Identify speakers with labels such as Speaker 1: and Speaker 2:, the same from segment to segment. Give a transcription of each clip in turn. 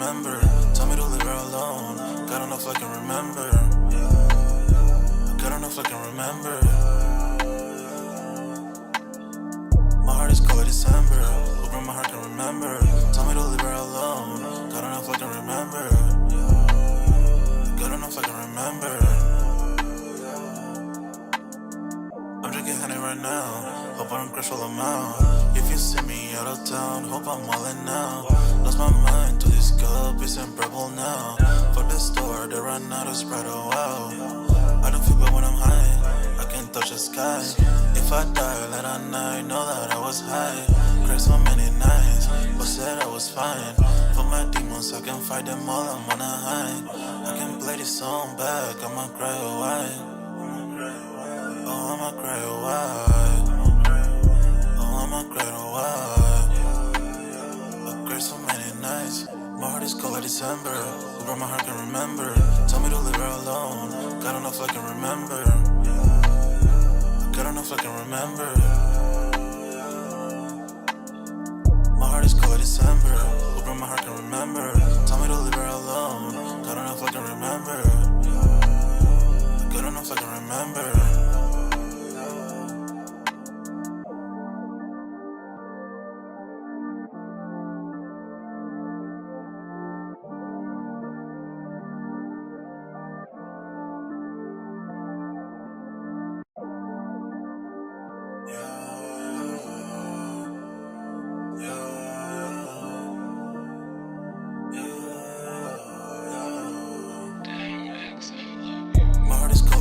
Speaker 1: remember. Tell me to leave her alone. God don't know if I can remember. God don't know if I can remember. My heart is cold like December. Open my heart can remember. Tell me to leave her alone. God don't know if I can remember. God don't know if I can remember. I'm drinking honey right now. Hope I don't crush all them out. If you see me out of town, hope I'm wildin' now. Lost my mind to this cup, it's unbearable now. Fuck the store, they run out of Sprite, oh wow. I don't feel bad when I'm high, I can't touch the sky. If I die late at night, know that I was high. Cried so many nights, but said I was fine. For my demons, I can fight them all, I'm on a high. I can play this song back, I'ma cry a while. Oh, I'ma cry a while. Oh, I'ma cry a while. I cried so many nights. My heart is cold like December. Where my heart can remember. Tell me to leave her alone. God don't know if I can remember. God don't know if I can remember. My heart is cold like December. Where my heart can remember. Tell me to leave her alone. God don't know if I can remember. God don't know if I can remember.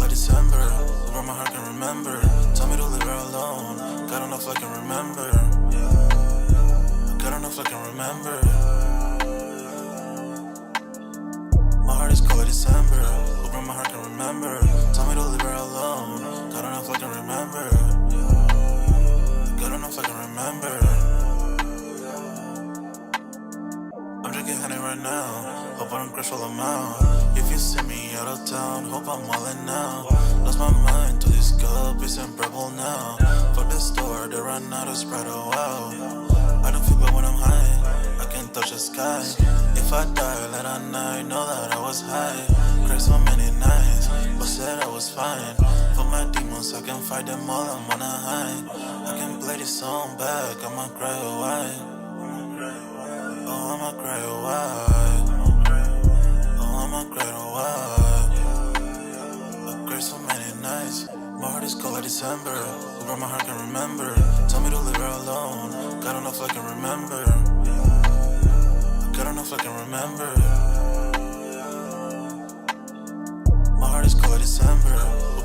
Speaker 1: December, where my heart can remember. Tell me to leave her alone. God don't know if I can remember. God don't know if I can remember. My heart is cold like December, where my heart can remember. Tell me to leave her alone. God don't know if I can remember. God don't know if I can remember. I'm drinking honey right now. Hope I don't crush all them out. If you see me out of town, hope I'm wildin' now. Lost my mind to this cup, it's unbearable now. Fuck the store, they run out of Sprite, oh wow. I don't feel bad when I'm high, I can't touch the sky. If I die late at night, know that I was high. Cried so many nights, but said I was fine. For my demons, I can fight them all, I'm on a high. I can play this song back, I'ma cry a while. Oh, I'ma cry a while. Oh, I'ma cry a while. I cried so many nights. My heart is cold like December. Where my heart can remember. Tell me to leave her alone. God don't know if I can remember. God don't know if I can remember. My heart is cold like December.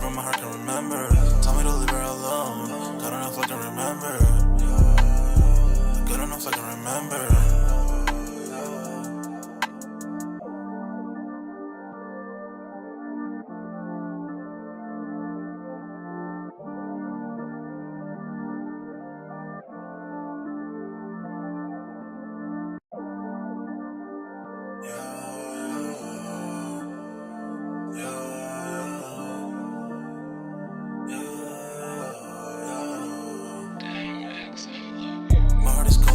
Speaker 1: Where my heart can remember. Tell me to leave her alone. God don't know if I can remember. God don't know if I can remember.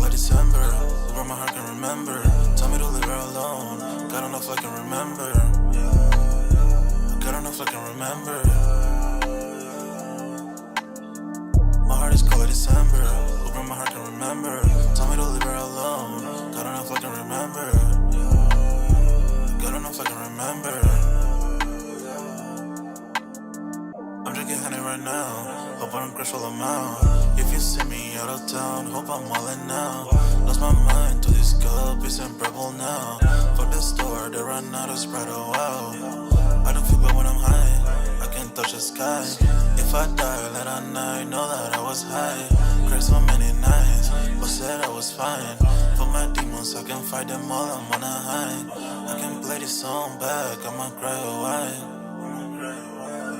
Speaker 1: December, where my heart can remember. Tell me to leave her alone. God don't know if I can remember. God don't know if I can remember. My heart is cold like December, where my heart can remember. Tell me to leave her alone. God don't know if I can remember. God don't know if I can remember. I'm drinking honey right now. Hope I don't crush all them out. If you see me out of town, hope I'm wildin' now. Lost my mind to this cup, it's unbearable now. Fuck the store, they run out of Sprite, oh wow. I don't feel bad when I'm high, I can't touch the sky. If I die late at night, know that I was high. Cried so many nights, but said I was fine. For my demons, I can fight them all, I'm on a high. I can play this song back, I'ma cry a while.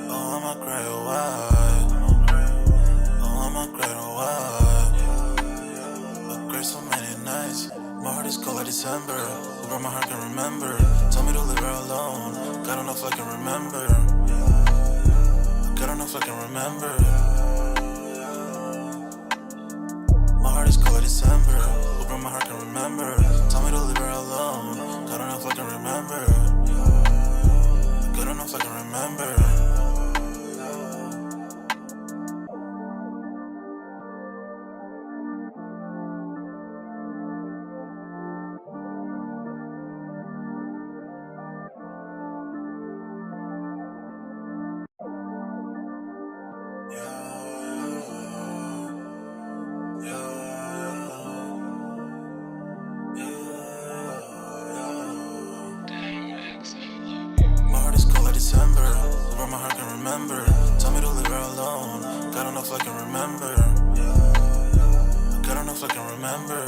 Speaker 1: Oh, I'ma cry a while. Oh, I'ma cry a while. I cried so many nights. My heart is cold like December. Where my heart can remember. Tell me to leave her alone. God don't know if I can remember. God don't know if I can remember. My heart is cold like December. Where my heart can remember. Tell me to leave her alone. God don't broke my heart can remember. Tell me to leave her alone. God don't know if I can remember. God don't know if I can remember.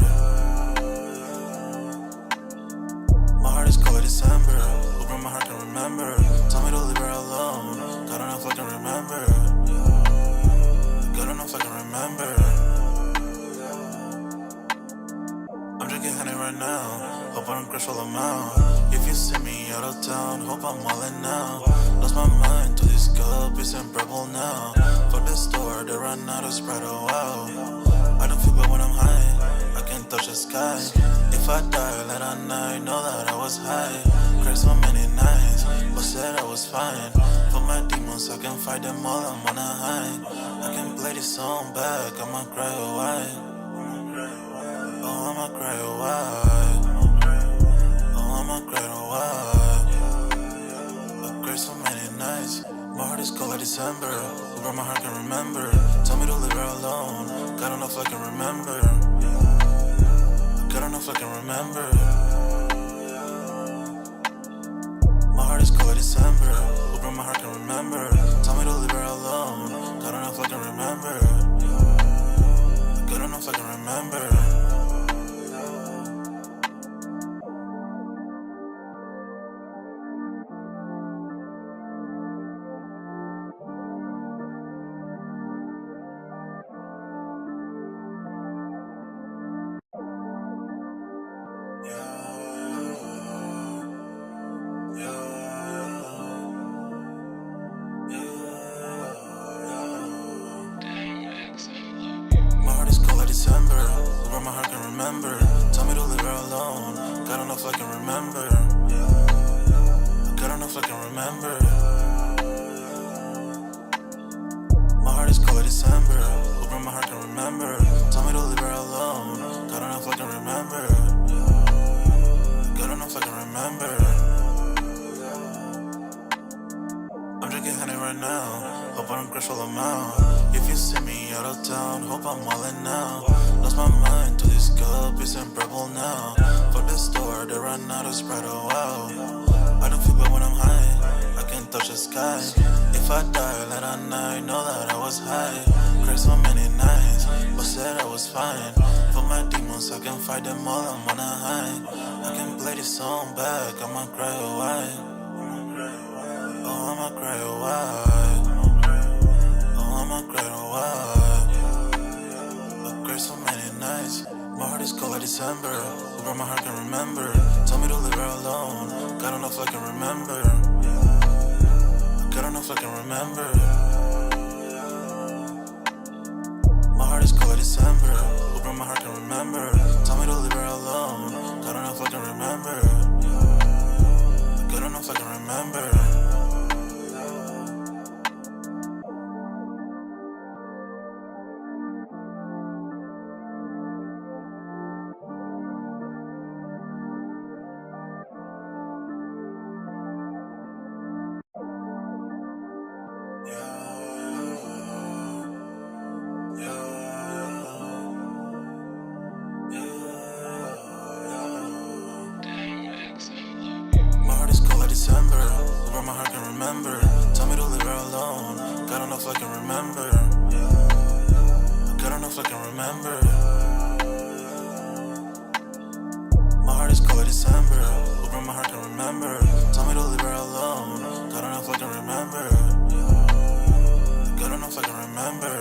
Speaker 1: My heart is cold like December. Who broke my heart can remember. Tell me to leave her alone. God don't know if I can remember. God don't know if I can remember. I'm drinking honey right now. Hope I don't crash all amount. If you see me out of town, hope I'm wildin' now. Lost my mind to this cup, it's unbearable now. Fuck the store, they run out of Sprite, oh wow. I don't feel bad when I'm high, I can't touch the sky. If I die late at night, know that I was high. Cried so many nights, but said I was fine. For my demons, I can fight them all, I'm on a high. I can play this song back, I'ma cry or why. Oh, I'ma cry or why. Oh, I'ma cry or why. I cried so many nights. My heart is cold like December. Who broke my heart can remember. Tell me to leave her alone. God don't know if I can remember. God don't know if I can remember. My heart is cold like December. Who broke my heart can remember. Tell me to leave her alone. God don't know if I can remember. God don't know if I can remember. My heart is cold like December. Who broke my heart can remember. Tell me to leave her alone. God don't know if I can remember. God don't know if I can remember. My heart is cold like December. Who broke my heart can remember. Tell me to leave her alone. God don't know if I can remember. God don't know if I can remember. I'm drinking honey right now. Hope I don't crash all amount. If you see me out of town, hope I'm wildin' now. Lost my mind to this cup, it's unbearable now. Fuck the store, they run out of Sprite, oh wow. I don't feel bad when I'm high, I can't touch the sky. If I die late at night, know that I was high. Cried so many nights, but said I was fine. For my demons, I can fight them all, I'm on a high. I can play this song back, I'ma cry or why. Oh, I'ma cry or why. Oh, I'ma cry or why. I cried so many nights. My heart is cold like December. Who broke my heart can remember. Tell me to leave her alone. God don't know if I can remember. God don't know if I can remember. My heart is cold like December. Who broke my heart can remember. Tell me to leave her alone. God don't know if I can remember. God don't know if I can remember. My heart is cold like December. Who broke my heart can remember. Tell me to leave her alone. God don't know if I can remember. God don't know if I can remember. My heart is cold like December. Who broke my heart can remember. Tell me to leave her alone. God don't know if I can remember. God don't know if I can remember.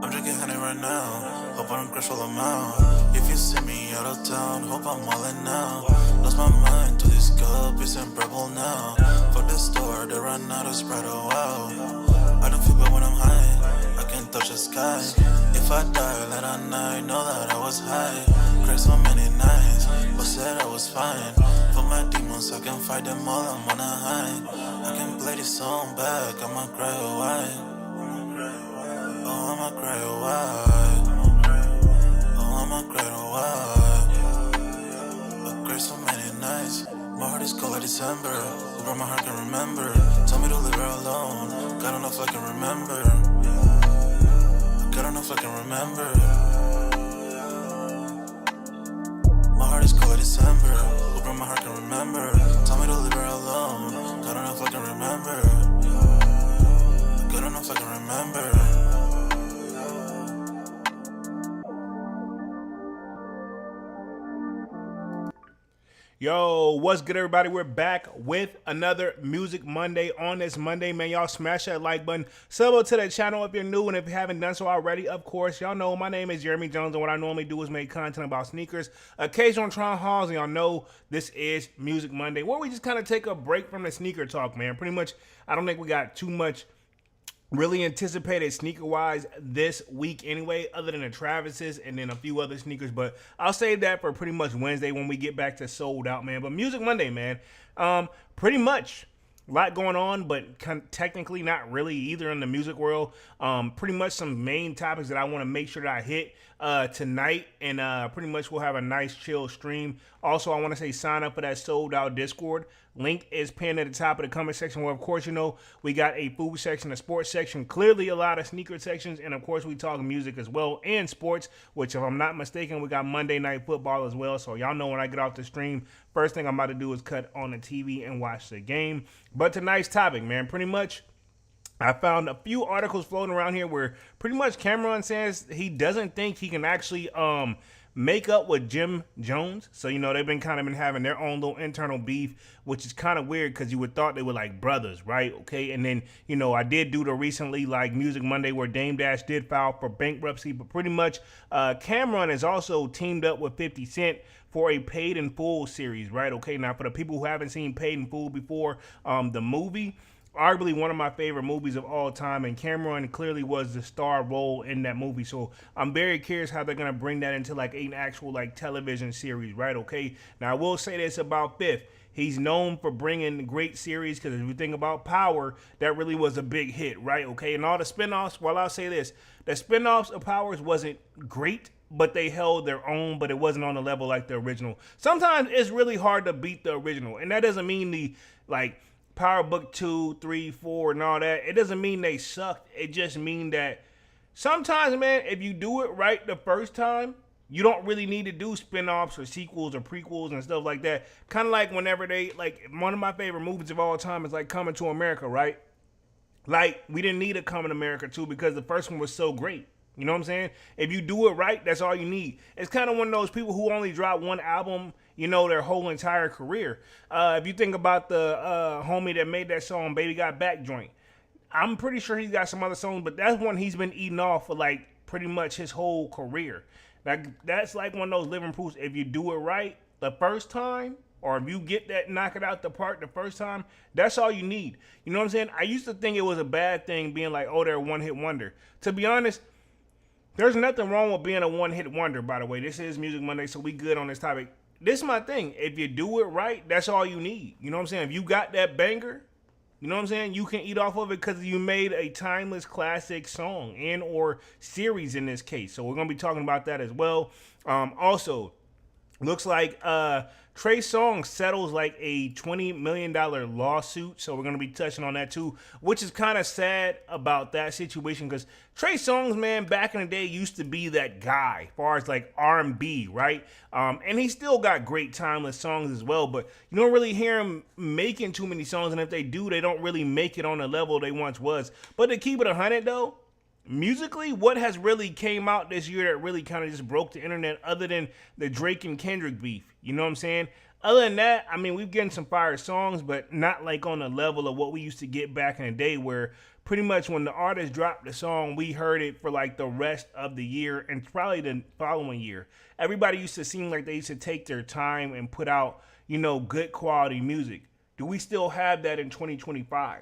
Speaker 1: I'm drinking honey right now. Hope I don't crash all amount. If you see me out of town, hope I'm wildin' now. Lost my mind to this cup, it's unbearable now. Fuck the store, they run out of Sprite, oh wow. I don't feel bad when I'm high, I can't touch the sky. If I die late at night, know that I was high. Cried so many nights, but said I was fine. For my demons, I can fight them all, I'm on a high. I can play this song back, I'ma cry or why. Oh, I'ma cry or why. Oh, I'ma cry or why. I cried so many nights. My heart is cold like December. Who broke my heart can remember. Tell me to leave her alone. God don't know if I can remember. God don't know if I can remember. My heart is cold like December. Who broke my heart can remember. Tell me to leave her alone. God enough I can remember. Good enough I can remember.
Speaker 2: Yo, what's good, everybody? We're back with another Music Monday. On this Monday, man, y'all smash that like button. Sub up to the channel if you're new, and if you haven't done so already, of course, y'all know my name is JimJones, and what I normally do is make content about sneakers, occasional try hauls, and y'all know this is Music Monday, where we just kind of take a break from the sneaker talk, man. Pretty much, I don't think we got too much really anticipated sneaker-wise this week anyway, other than the Travis's and then a few other sneakers. But I'll save that for pretty much Wednesday when we get back to Sold Out, man. But Music Monday, man, pretty much a lot going on, but technically not really either in the music world. Pretty much some main topics that I want to make sure that I hit tonight, and pretty much we'll have a nice chill stream. Also, I want to say sign up for that Sold Out Discord. Link is pinned at the top of the comment section, where, of course, you know, we got a food section, a sports section, clearly a lot of sneaker sections, and, of course, we talk music as well and sports, which, if I'm not mistaken, we got Monday Night Football as well. So y'all know when I get off the stream, first thing I'm about to do is cut on the TV and watch the game. But tonight's topic, man, pretty much I found a few articles floating around here where pretty much Cameron says he doesn't think he can actually make up with JimJones. So, you know, they've been having their own little internal beef, which is kind of weird because you would thought they were like brothers, right? Okay. And then, you know, I did do the recently like Music Monday where Dame Dash did file for bankruptcy, but pretty much Cameron has also teamed up with 50 Cent for a Paid in Full series, right? Okay. Now, for the people who haven't seen Paid in Full before, the movie, arguably one of my favorite movies of all time, and Cameron clearly was the star role in that movie. So I'm very curious how they're gonna bring that into like an actual like television series, right? Okay. Now I will say this about Fifth. He's known for bringing great series because if you think about Power, that really was a big hit, right? Okay. And all the spinoffs, well, I'll say this, the spinoffs of Powers wasn't great, but they held their own, but it wasn't on the level like the original. Sometimes it's really hard to beat the original, and that doesn't mean the like Power Book 2, 3, 4, and all that. It doesn't mean they sucked. It just means that sometimes, man, if you do it right the first time, you don't really need to do spin-offs or sequels or prequels and stuff like that. Kind of like whenever they, like, one of my favorite movies of all time is like Coming to America, right? Like, we didn't need a Coming to America 2 because the first one was so great. You know what I'm saying? If you do it right, that's all you need. It's kind of one of those people who only drop one album, you know, their whole entire career. If you think about the homie that made that song, Baby Got Back joint, I'm pretty sure he's got some other songs, but that's one he's been eating off for like pretty much his whole career. That's like one of those living proofs. If you do it right the first time, or if you get that, knock it out the park the first time, that's all you need. You know what I'm saying? I used to think it was a bad thing being like, oh, they're a one-hit wonder. To be honest, there's nothing wrong with being a one-hit wonder, by the way. This is Music Monday, so we good on this topic. This is my thing. If you do it right, that's all you need. You know what I'm saying? If you got that banger, you know what I'm saying? You can eat off of it because you made a timeless classic song and or series in this case. So we're going to be talking about that as well. Also, looks like Trey Songz settles like a $20 million lawsuit. So we're going to be touching on that too, which is kind of sad about that situation because Trey Songz, man, back in the day used to be that guy as far as like R&B, right? And he still got great timeless songs as well, but you don't really hear him making too many songs. And if they do, they don't really make it on the level they once was. But to keep it 100 though, musically, what has really came out this year that really kind of just broke the internet other than the Drake and Kendrick beef? You know what I'm saying? Other than that, I mean, we've gotten some fire songs, but not like on the level of what we used to get back in the day where pretty much when the artist dropped the song, we heard it for like the rest of the year and probably the following year. Everybody used to seem like they used to take their time and put out, you know, good quality music. Do we still have that in 2025?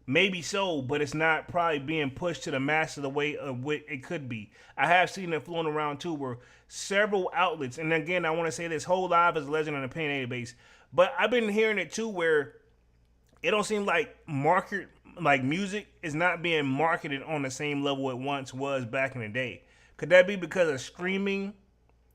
Speaker 2: Maybe so, but it's not probably being pushed to the masses the way of what it could be. I have seen it flown around too where several outlets, and again, I want to say this whole live is a legend on the opinionated base, but I've been hearing it too where it don't seem like music is not being marketed on the same level it once was back in the day. Could that be because of streaming?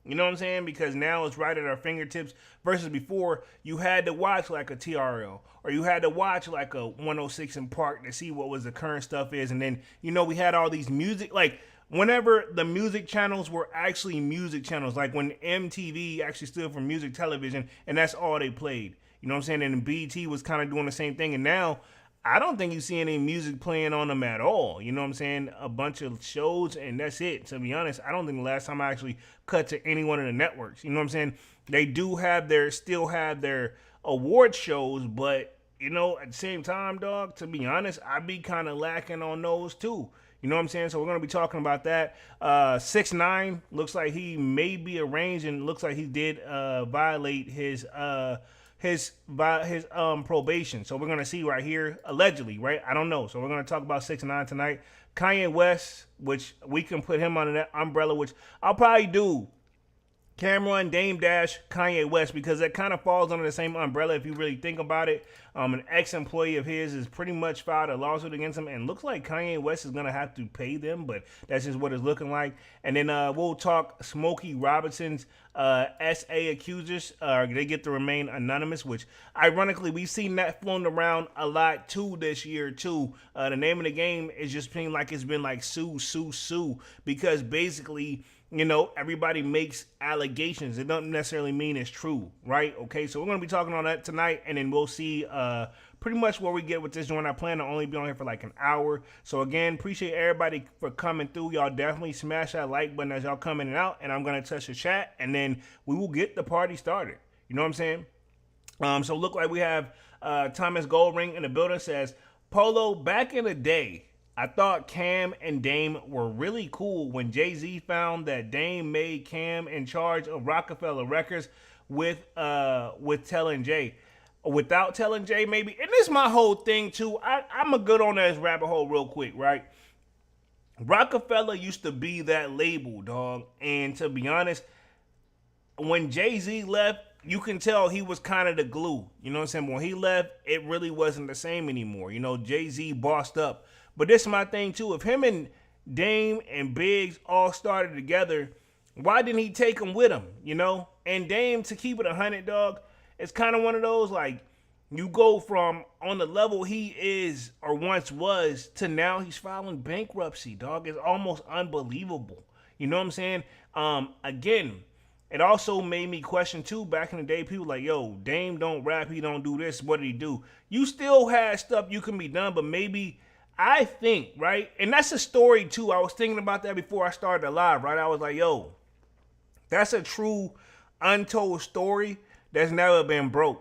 Speaker 2: You know what I'm saying? Because now it's right at our fingertips versus before you had to watch like a TRL or you had to watch like a 106 in Park to see what was the current stuff is. And then, you know, we had all these music, like whenever the music channels were actually music channels, like when MTV actually stood for music television and that's all they played. You know what I'm saying? And BET was kind of doing the same thing. And now I don't think you see any music playing on them at all. You know what I'm saying? A bunch of shows and that's it. To be honest, I don't think the last time I actually cut to any one of the networks. You know what I'm saying? They do have still have their award shows, but you know, at the same time, dog, to be honest, I be kind of lacking on those too. You know what I'm saying? So we're going to be talking about that. 6ix9ine looks like he may be arranged and looks like he did violate his probation. So we're going to see right here, allegedly, right? I don't know. So we're going to talk about 6ix9ine tonight. Kanye West, which we can put him under that umbrella, which I'll probably do Cameron, Dame Dash, Kanye West, because that kind of falls under the same umbrella if you really think about it. An ex-employee of his is pretty much filed a lawsuit against him, and looks like Kanye West is going to have to pay them, but that's just what it's looking like. And then we'll talk Smokey Robinson's SA accusers. They get to remain anonymous, which ironically we've seen that flown around a lot too this year too. The name of the game is just being like it's been like sue, because basically, you know, everybody makes allegations. It doesn't necessarily mean it's true, right? Okay, so we're going to be talking on that tonight, and then we'll see pretty much where we get with this joint. I plan to only be on here for like an hour. So again, appreciate everybody for coming through. Y'all definitely smash that like button as y'all come in and out, and I'm going to touch the chat, and then we will get the party started. You know what I'm saying? So look like we have Thomas Goldring in the building. Says, Polo, back in the day, I thought Cam and Dame were really cool when Jay-Z found that Dame made Cam in charge of Rockefeller Records without telling Jay, maybe. And this is my whole thing too. I'm a good on this rabbit hole real quick, right? Rockefeller used to be that label, dog. And to be honest, when Jay-Z left, you can tell he was kind of the glue. You know what I'm saying? When he left, it really wasn't the same anymore. You know, Jay-Z bossed up. But this is my thing too. If him and Dame and Biggs all started together, why didn't he take them with him? You know? And Dame, to keep it 100, dog, it's kind of one of those, like, you go from on the level he is or once was to now he's filing bankruptcy, dog. It's almost unbelievable. You know what I'm saying? Again, it also made me question too, back in the day, people like, yo, Dame don't rap, he don't do this, what did he do? You still had stuff you can be done, but maybe, I think, right? And that's a story too. I was thinking about that before I started the live, right? I was like, yo, that's a true untold story that's never been broke.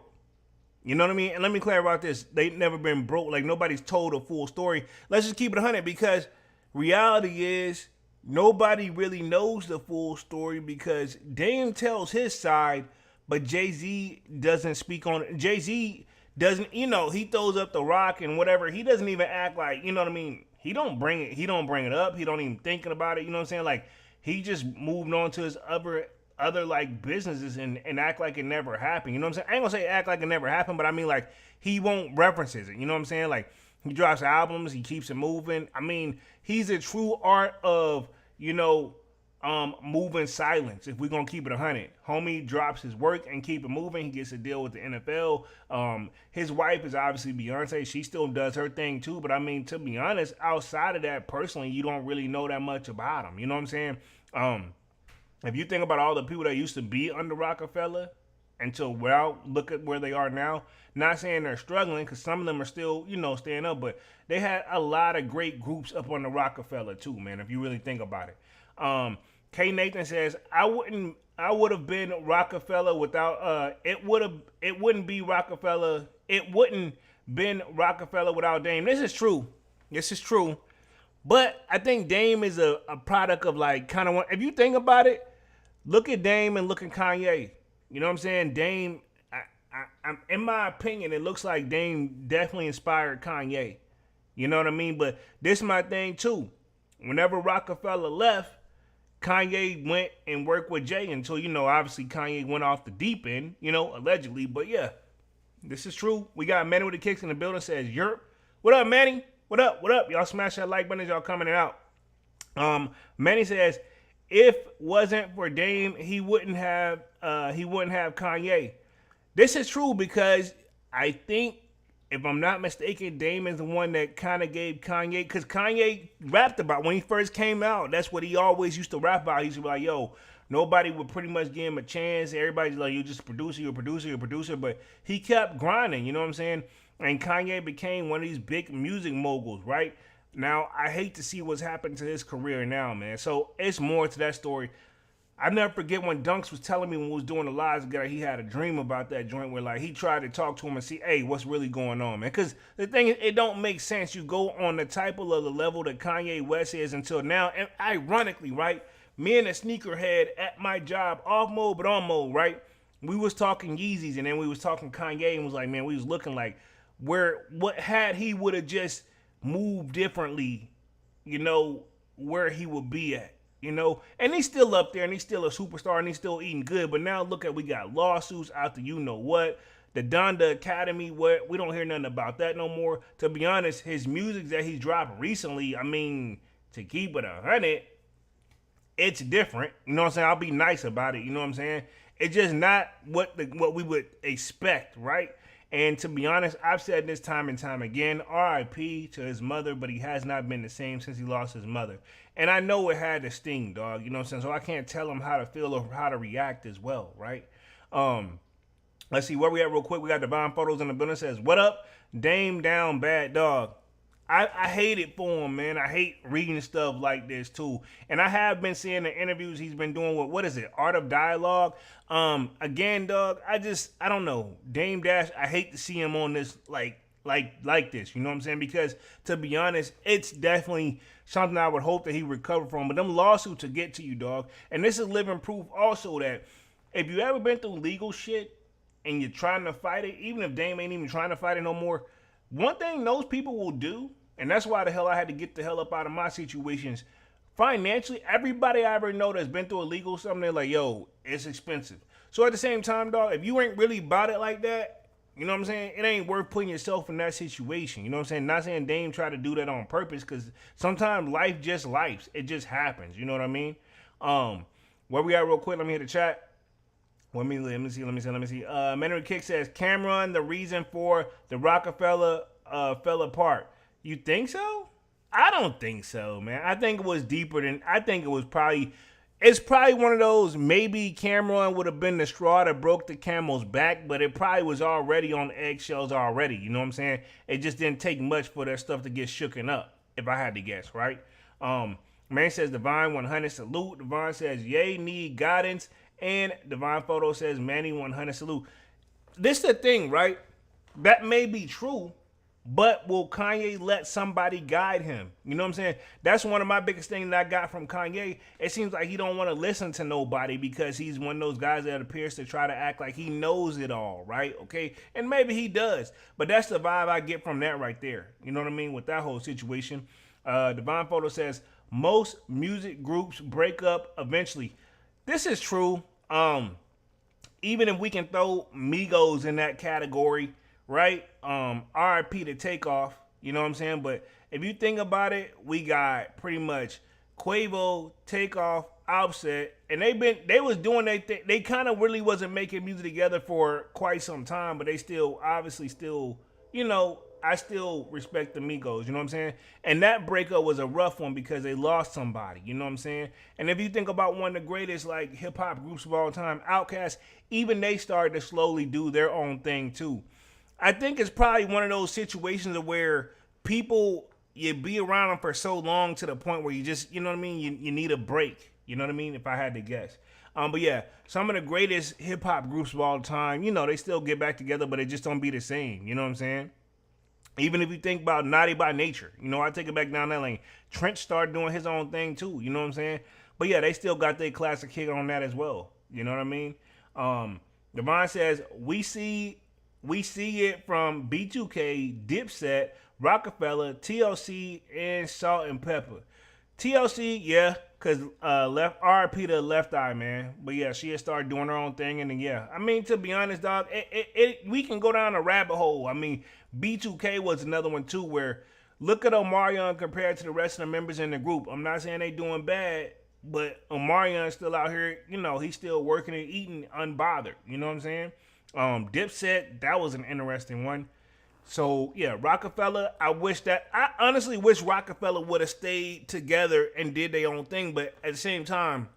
Speaker 2: You know what I mean? And let me clarify this. They've never been broke. Like, nobody's told a full story. Let's just keep it 100, because reality is nobody really knows the full story, because Dame tells his side, but Jay-Z doesn't speak on it. Jay-Z doesn't, you know, he throws up the rock and whatever. He doesn't even act like, you know what I mean? He don't bring it up. He don't even thinking about it. You know what I'm saying? Like, he just moved on to his other like businesses and act like it never happened. You know what I'm saying? I ain't gonna say act like it never happened, but I mean, like, he won't references it. You know what I'm saying? Like, he drops albums, he keeps it moving. I mean, he's a true art of, you know, moving silence. If we're gonna keep it 100, homie drops his work and keep it moving. He gets a deal with the NFL. His wife is obviously Beyonce. She still does her thing too. But I mean, to be honest, outside of that, personally, you don't really know that much about him. You know what I'm saying? If you think about all the people that used to be under Rockefeller until, well, look at where they are now. Not saying they're struggling, because some of them are still, you know, staying up, but they had a lot of great groups up on the Rockefeller too, man, if you really think about it. K Nathan says, I would have been Rockefeller without it wouldn't be Rockefeller. It wouldn't been Rockefeller without Dame. This is true. But I think Dame is a product of, like, kind of one. If you think about it, look at Dame and look at Kanye. You know what I'm saying? Dame, I'm in my opinion, it looks like Dame definitely inspired Kanye. You know what I mean? But this is my thing too. Whenever Rockefeller left, Kanye went and worked with Jay until, you know, obviously Kanye went off the deep end, you know, allegedly. But yeah, this is true. We got Manny with the Kicks in the building. Says, Yerp. What up, Manny? What up? Y'all smash that like button as y'all coming out. Manny says, if wasn't for Dame, he wouldn't have Kanye. This is true, because I think, if I'm not mistaken, Dame is the one that kind of gave Kanye, because Kanye rapped about when he first came out. That's what he always used to rap about. He used to be like, yo, Nobody would pretty much give him a chance. Everybody's like, you're just a producer, you're a producer, you're a producer. But he kept grinding, you know what I'm saying? And Kanye became one of these big music moguls, right? Now, I hate to see what's happened to his career now, man. So it's more to that story. I never forget when Dunks was telling me when we was doing the lives together, he had a dream about that joint where like he tried to talk to him and see, hey, what's really going on, man? Because the thing is, it don't make sense. You go on the type of the level that Kanye West is until now, and ironically, right, me and a sneakerhead at my job, off mode but on mode, right? We was talking Yeezys and then we was talking Kanye and was like, man, we was looking like what had he would have just moved differently, you know, where he would be at. You know, and he's still up there and he's still a superstar and he's still eating good. But now look at, we got lawsuits out the you know what. The Donda Academy, what, we don't hear nothing about that no more. To be honest, his music that he's dropped recently, I mean, to keep it 100, it's different. You know what I'm saying? I'll be nice about it. You know what I'm saying? It's just not what we would expect, right? And to be honest, I've said this time and time again, RIP to his mother, but he has not been the same since he lost his mother. And I know it had to sting, dog. You know what I'm saying? So I can't tell him how to feel or how to react as well, right? Let's see where we at real quick. We got Divine Photos in the building. Says, what up? Dame down bad, dog. I hate it for him, man. I hate reading stuff like this too. And I have been seeing the interviews he's been doing with, what is it, Art of Dialogue. Again, dog, I don't know. Dame Dash, I hate to see him on this like this, you know what I'm saying? Because to be honest, it's definitely something I would hope that he recover from. But them lawsuits will get to you, dog. And this is living proof also that if you ever been through legal shit and you're trying to fight it, even if Dame ain't even trying to fight it no more, one thing those people will do, and that's why the hell I had to get the hell up out of my situations, financially, everybody I ever know that's been through a legal something, they're like, yo, it's expensive. So at the same time, dog, if you ain't really about it like that, you know what I'm saying, it ain't worth putting yourself in that situation. You know what I'm saying? Not saying Dame try to do that on purpose, because sometimes life just life. It just happens. You know what I mean? Where we at real quick? Let me hit the chat. Let me see. Mandarin Kick says, Cameron, the reason for the Rockefeller fell apart. You think so? I don't think so, man. I think it was deeper than, it's probably one of those, maybe Cameron would have been the straw that broke the camel's back, but it probably was already on eggshells already. You know what I'm saying? It just didn't take much for that stuff to get shooken up, if I had to guess, right? Man says, Divine 100 salute. Divine says, yay, need guidance. And Divine Photo says, Manny 100 salute. This is the thing, right? That may be true, but will Kanye let somebody guide him? You know what I'm saying? That's one of my biggest things that I got from Kanye. It seems like he don't want to listen to nobody because he's one of those guys that appears to try to act like he knows it all, right? Okay? And maybe he does, but that's the vibe I get from that right there. You know what I mean? With that whole situation. Divine Photo says, most music groups break up eventually. This is true. Even if we can throw Migos in that category, right? RIP to Takeoff, you know what I'm saying? But if you think about it, we got pretty much Quavo, Takeoff, Offset, and they was doing their thing. They kind of really wasn't making music together for quite some time, but they still, obviously still, you know, I still respect the Migos, you know what I'm saying? And that breakup was a rough one because they lost somebody, you know what I'm saying? And if you think about one of the greatest like hip hop groups of all time, Outkast, even they started to slowly do their own thing too. I think it's probably one of those situations where people, you be around them for so long to the point where you just, you know what I mean? You need a break, you know what I mean? If I had to guess. But yeah, some of the greatest hip hop groups of all time, you know, they still get back together, but it just don't be the same, you know what I'm saying? Even if you think about Naughty by Nature, you know, I take it back down that lane. Trench started doing his own thing too, you know what I'm saying? But yeah, they still got their classic hit on that as well. You know what I mean? Devon says, we see it from B2K, Dipset, Rockefeller, TLC, and Salt and Pepper. TLC, yeah, because left RIP to Left Eye, man. But yeah, she had started doing her own thing, and then yeah. I mean, to be honest, dog, we can go down a rabbit hole. I mean, B2K was another one too, where look at Omarion compared to the rest of the members in the group. I'm not saying they doing bad, but Omarion's still out here, you know, he's still working and eating unbothered. You know what I'm saying? Dipset, that was an interesting one. So yeah, Rockefeller, I honestly wish Rockefeller would have stayed together and did their own thing, but at the same time,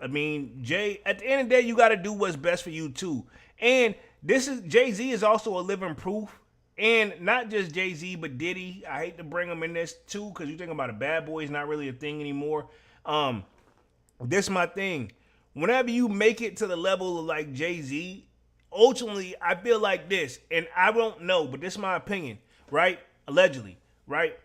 Speaker 2: I mean, Jay, at the end of the day, you got to do what's best for you too. And this is Jay-Z is also a living proof. And not just Jay-Z, but Diddy. I hate to bring him in this too, because you think about it, Bad Boy is not really a thing anymore. This is my thing. Whenever you make it to the level of like Jay-Z, ultimately, I feel like this, and I don't know, but this is my opinion, right? Allegedly, right?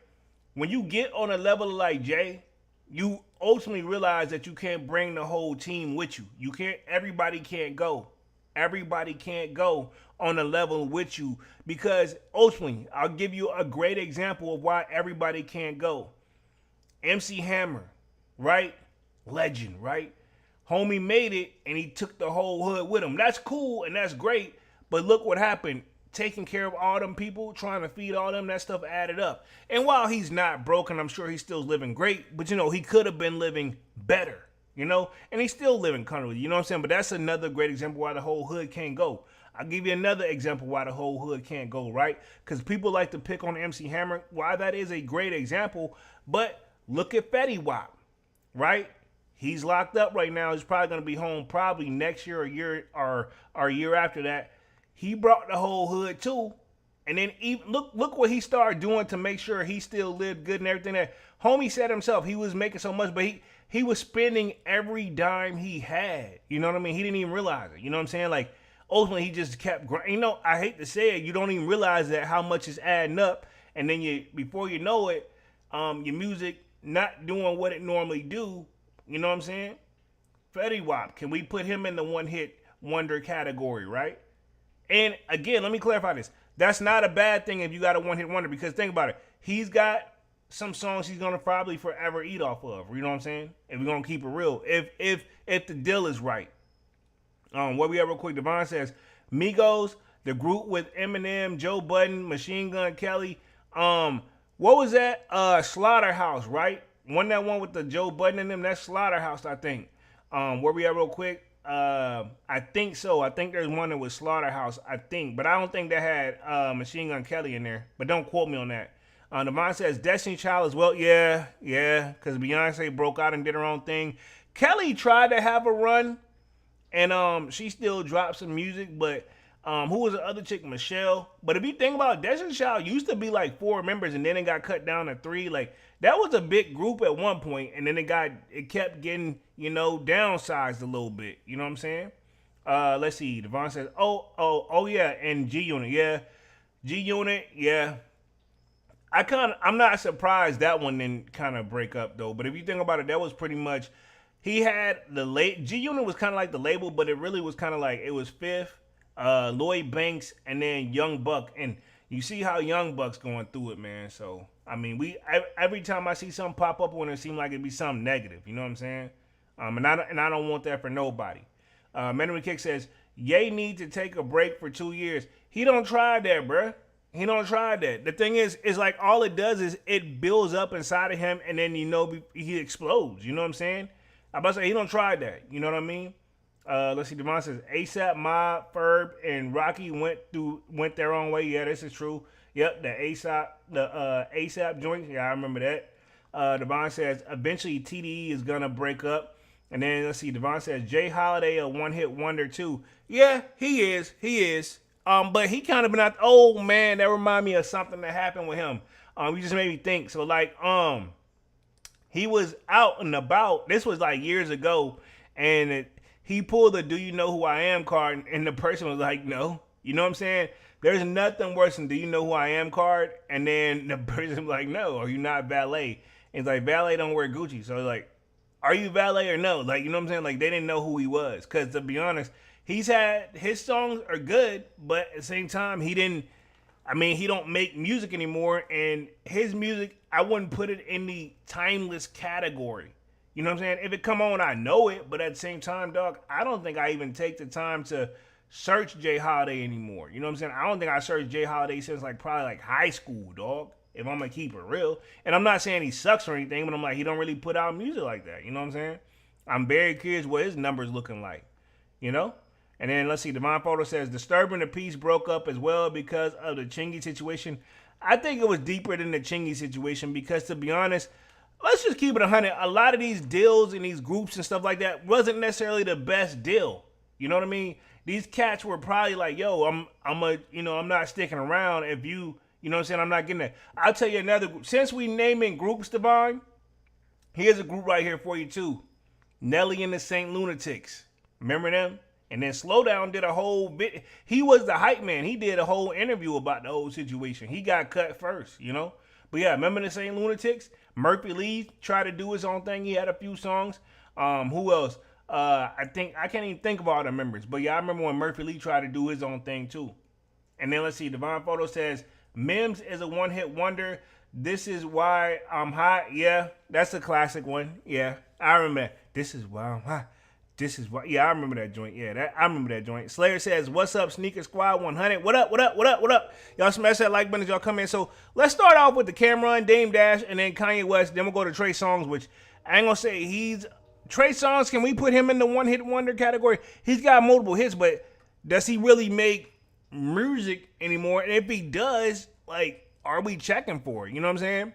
Speaker 2: When you get on a level like Jay, you ultimately realize that you can't bring the whole team with you. You can't, everybody can't go. Everybody can't go on a level with you because ultimately, I'll give you a great example of why everybody can't go. MC Hammer, right? Legend, right? Homie made it and he took the whole hood with him. That's cool and that's great, but look what happened. Taking care of all them people, trying to feed all them, that stuff added up. And while he's not broken, I'm sure he's still living great, but he could have been living better, and he's still living comfortably, you know what I'm saying? But that's another great example why the whole hood can't go. I'll give you another example why the whole hood can't go, right? Because people like to pick on MC Hammer, why that is a great example, but look at Fetty Wap, right? He's locked up right now. He's probably going to be home probably next year or a year after that. He brought the whole hood too. And then look what he started doing to make sure he still lived good and everything. That homie said himself, he was making so much, but he was spending every dime he had. You know what I mean? He didn't even realize it. You know what I'm saying? Like, ultimately, he just kept grinding. I hate to say it, you don't even realize that how much is adding up. And then before you know it, your music not doing what it normally do. You know what I'm saying? Fetty Wap, can we put him in the one-hit wonder category, right? And again, let me clarify this. That's not a bad thing if you got a one-hit wonder, because think about it. He's got some songs he's gonna probably forever eat off of. You know what I'm saying? If we're gonna keep it real, if the deal is right. Where we at real quick? Devon says Migos, the group with Eminem, Joe Budden, Machine Gun Kelly. What was that? Slaughterhouse, right? That one with the Joe Budden in them. That's Slaughterhouse, I think. Where we at real quick? I think so. I think there's one that was Slaughterhouse, I think. But I don't think that had Machine Gun Kelly in there. But don't quote me on that. Devon says Destiny Child as well. Yeah. Because Beyonce broke out and did her own thing. Kelly tried to have a run. And she still dropped some music. But who was the other chick? Michelle. But if you think about it, Destiny Child used to be like 4 members. And then it got cut down to 3. Like, that was a big group at one point, and then it kept getting, downsized a little bit. You know what I'm saying? Let's see. Devon says, oh yeah, and G Unit, yeah. G Unit, yeah. I'm not surprised that one didn't kind of break up though. But if you think about it, that was pretty much, he had G Unit was kind of like the label, but it really was kind of like, it was Fifth, Lloyd Banks, and then Young Buck. And you see how Young Buck's going through it, man. So, I mean, every time I see something pop up when it seems like it'd be something negative, you know what I'm saying? And I don't want that for nobody. Memory Kick says, Ye need to take a break for 2 years. He don't try that, bruh. He don't try that. The thing is like all it does is it builds up inside of him, and then he explodes. You know what I'm saying? I'm about to say he don't try that. You know what I mean? Let's see. Devon says ASAP, Mob, Ferb, and Rocky went their own way. Yeah, this is true. Yep, the ASAP joint. Yeah, I remember that. Devon says eventually TDE is gonna break up. And then let's see. Devon says Jay Holiday a one-hit wonder too. Yeah, he is. But he kind of been out. Oh man, that remind me of something that happened with him. You just made me think. So like, he was out and about. This was like years ago, and he pulled the "Do you know who I am" card, and the person was like, "No." You know what I'm saying? There's nothing worse than "Do you know who I am" card, and then the person was like, "No, are you not valet?" And it's like, valet don't wear Gucci, so like, are you valet or no? Like, you know what I'm saying? Like, they didn't know who he was, because to be honest, his songs are good, but at the same time, he don't make music anymore, and his music, I wouldn't put it in the timeless category. You know what I'm saying? If it come on, I know it, but at the same time, dog, I don't think I even take the time to search Jay Holiday anymore. You know what I'm saying? I don't think I searched Jay Holiday since probably high school, dog, if I'm gonna keep it real. And I'm not saying he sucks or anything, but I'm like, he don't really put out music like that. You know what I'm saying? I'm very curious what his numbers looking like, you know? And then let's see, Devon Photo says Disturbing the Peace broke up as well because of the Chingy situation. I think it was deeper than the Chingy situation, because to be honest, let's just keep it 100. A lot of these deals and these groups and stuff like that wasn't necessarily the best deal. You know what I mean? These cats were probably like, yo, I'm not sticking around if you know what I'm saying, I'm not getting that. I'll tell you another group. Since we naming groups, Devon, here's a group right here for you too. Nelly and the Saint Lunatics. Remember them? And then Slowdown did a whole bit. He was the hype man. He did a whole interview about the whole situation. He got cut first, you know? But yeah, remember the Saint Lunatics? Murphy Lee tried to do his own thing. He had a few songs. Who else? I can't even think of all the members. But yeah, I remember when Murphy Lee tried to do his own thing too. And then let's see, Devon Photo says, Mims is a one-hit wonder. This is why I'm hot. Yeah, that's a classic one. Yeah, I remember that. This is why I'm hot. This is why. Yeah, I remember that joint. Yeah, I remember that joint. Slayer says, what's up, Sneaker Squad 100? What up, what up, what up, what up? Y'all smash that like button as y'all come in. So let's start off with the Cameron, Dame Dash, and then Kanye West. Then we'll go to Trey Songz, which I ain't going to say he's... Trey Songz, can we put him in the one-hit wonder category? He's got multiple hits, but does he really make music anymore? And if he does, like, are we checking for it? You know what I'm saying?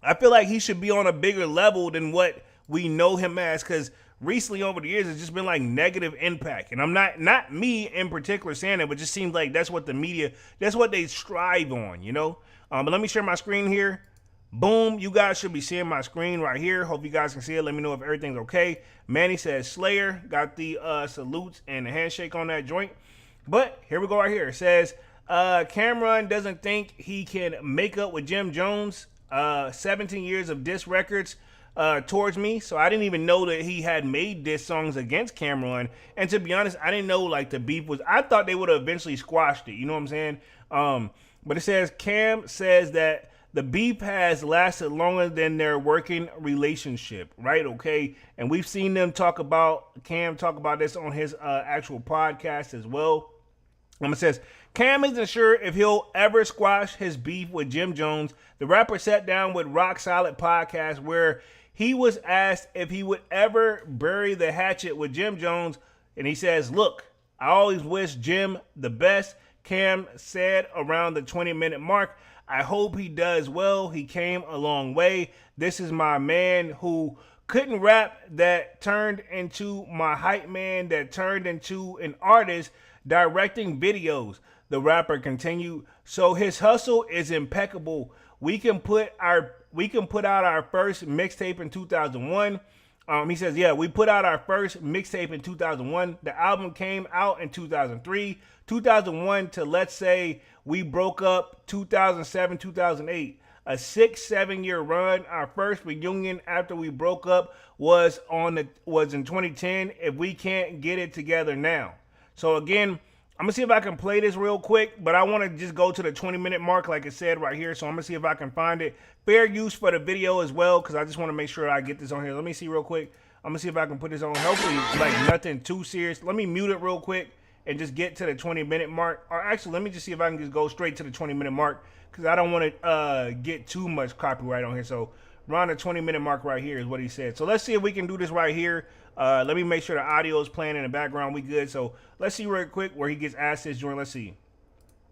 Speaker 2: I feel like he should be on a bigger level than what we know him as, because recently over the years it's just been like negative impact. And I'm not me in particular saying it, but it just seems like that's what the media, that's what they strive on, you know? But let me share my screen here. Boom, you guys should be seeing my screen right here. Hope you guys can see it. Let me know if everything's okay. Manny says Slayer, got the salutes and the handshake on that joint. But here we go right here. It says, Cameron doesn't think he can make up with JimJones. 17 years of diss records towards me. So I didn't even know that he had made diss songs against Cameron. And to be honest, I didn't know like the beef was, I thought they would have eventually squashed it. You know what I'm saying? But it says, Cam says that the beef has lasted longer than their working relationship, right? Okay. And we've seen them Cam talk about this on his actual podcast as well. It says, Cam isn't sure if he'll ever squash his beef with JimJones. The rapper sat down with Rock Solid Podcast where he was asked if he would ever bury the hatchet with JimJones. And he says, look, I always wish Jim the best. Cam said around the 20-minute mark, I hope he does well. He came a long way. This is my man who couldn't rap, that turned into my hype man, that turned into an artist directing videos. The rapper continued. So his hustle is impeccable. We can put out our first mixtape in 2001. He says, yeah, we put out our first mixtape in 2001. The album came out in 2003. 2001 to, let's say, we broke up 2007, 2008. A 6-7 year run. Our first reunion after we broke up was in 2010. If we can't get it together now. So again, I'm going to see if I can play this real quick, but I want to just go to the 20-minute mark like it said right here. So I'm going to see if I can find it. Fair use for the video as well, because I just want to make sure I get this on here. Let me see real quick. I'm going to see if I can put this on. Hopefully, like nothing too serious. Let me mute it real quick and just get to the 20-minute mark. Or actually, let me just see if I can just go straight to the 20-minute mark, because I don't want to get too much copyright on here. So around the 20-minute mark right here is what he said. So let's see if we can do this right here. Let me make sure the audio is playing in the background. We good. So let's see real quick where he gets asked this joint. Let's see.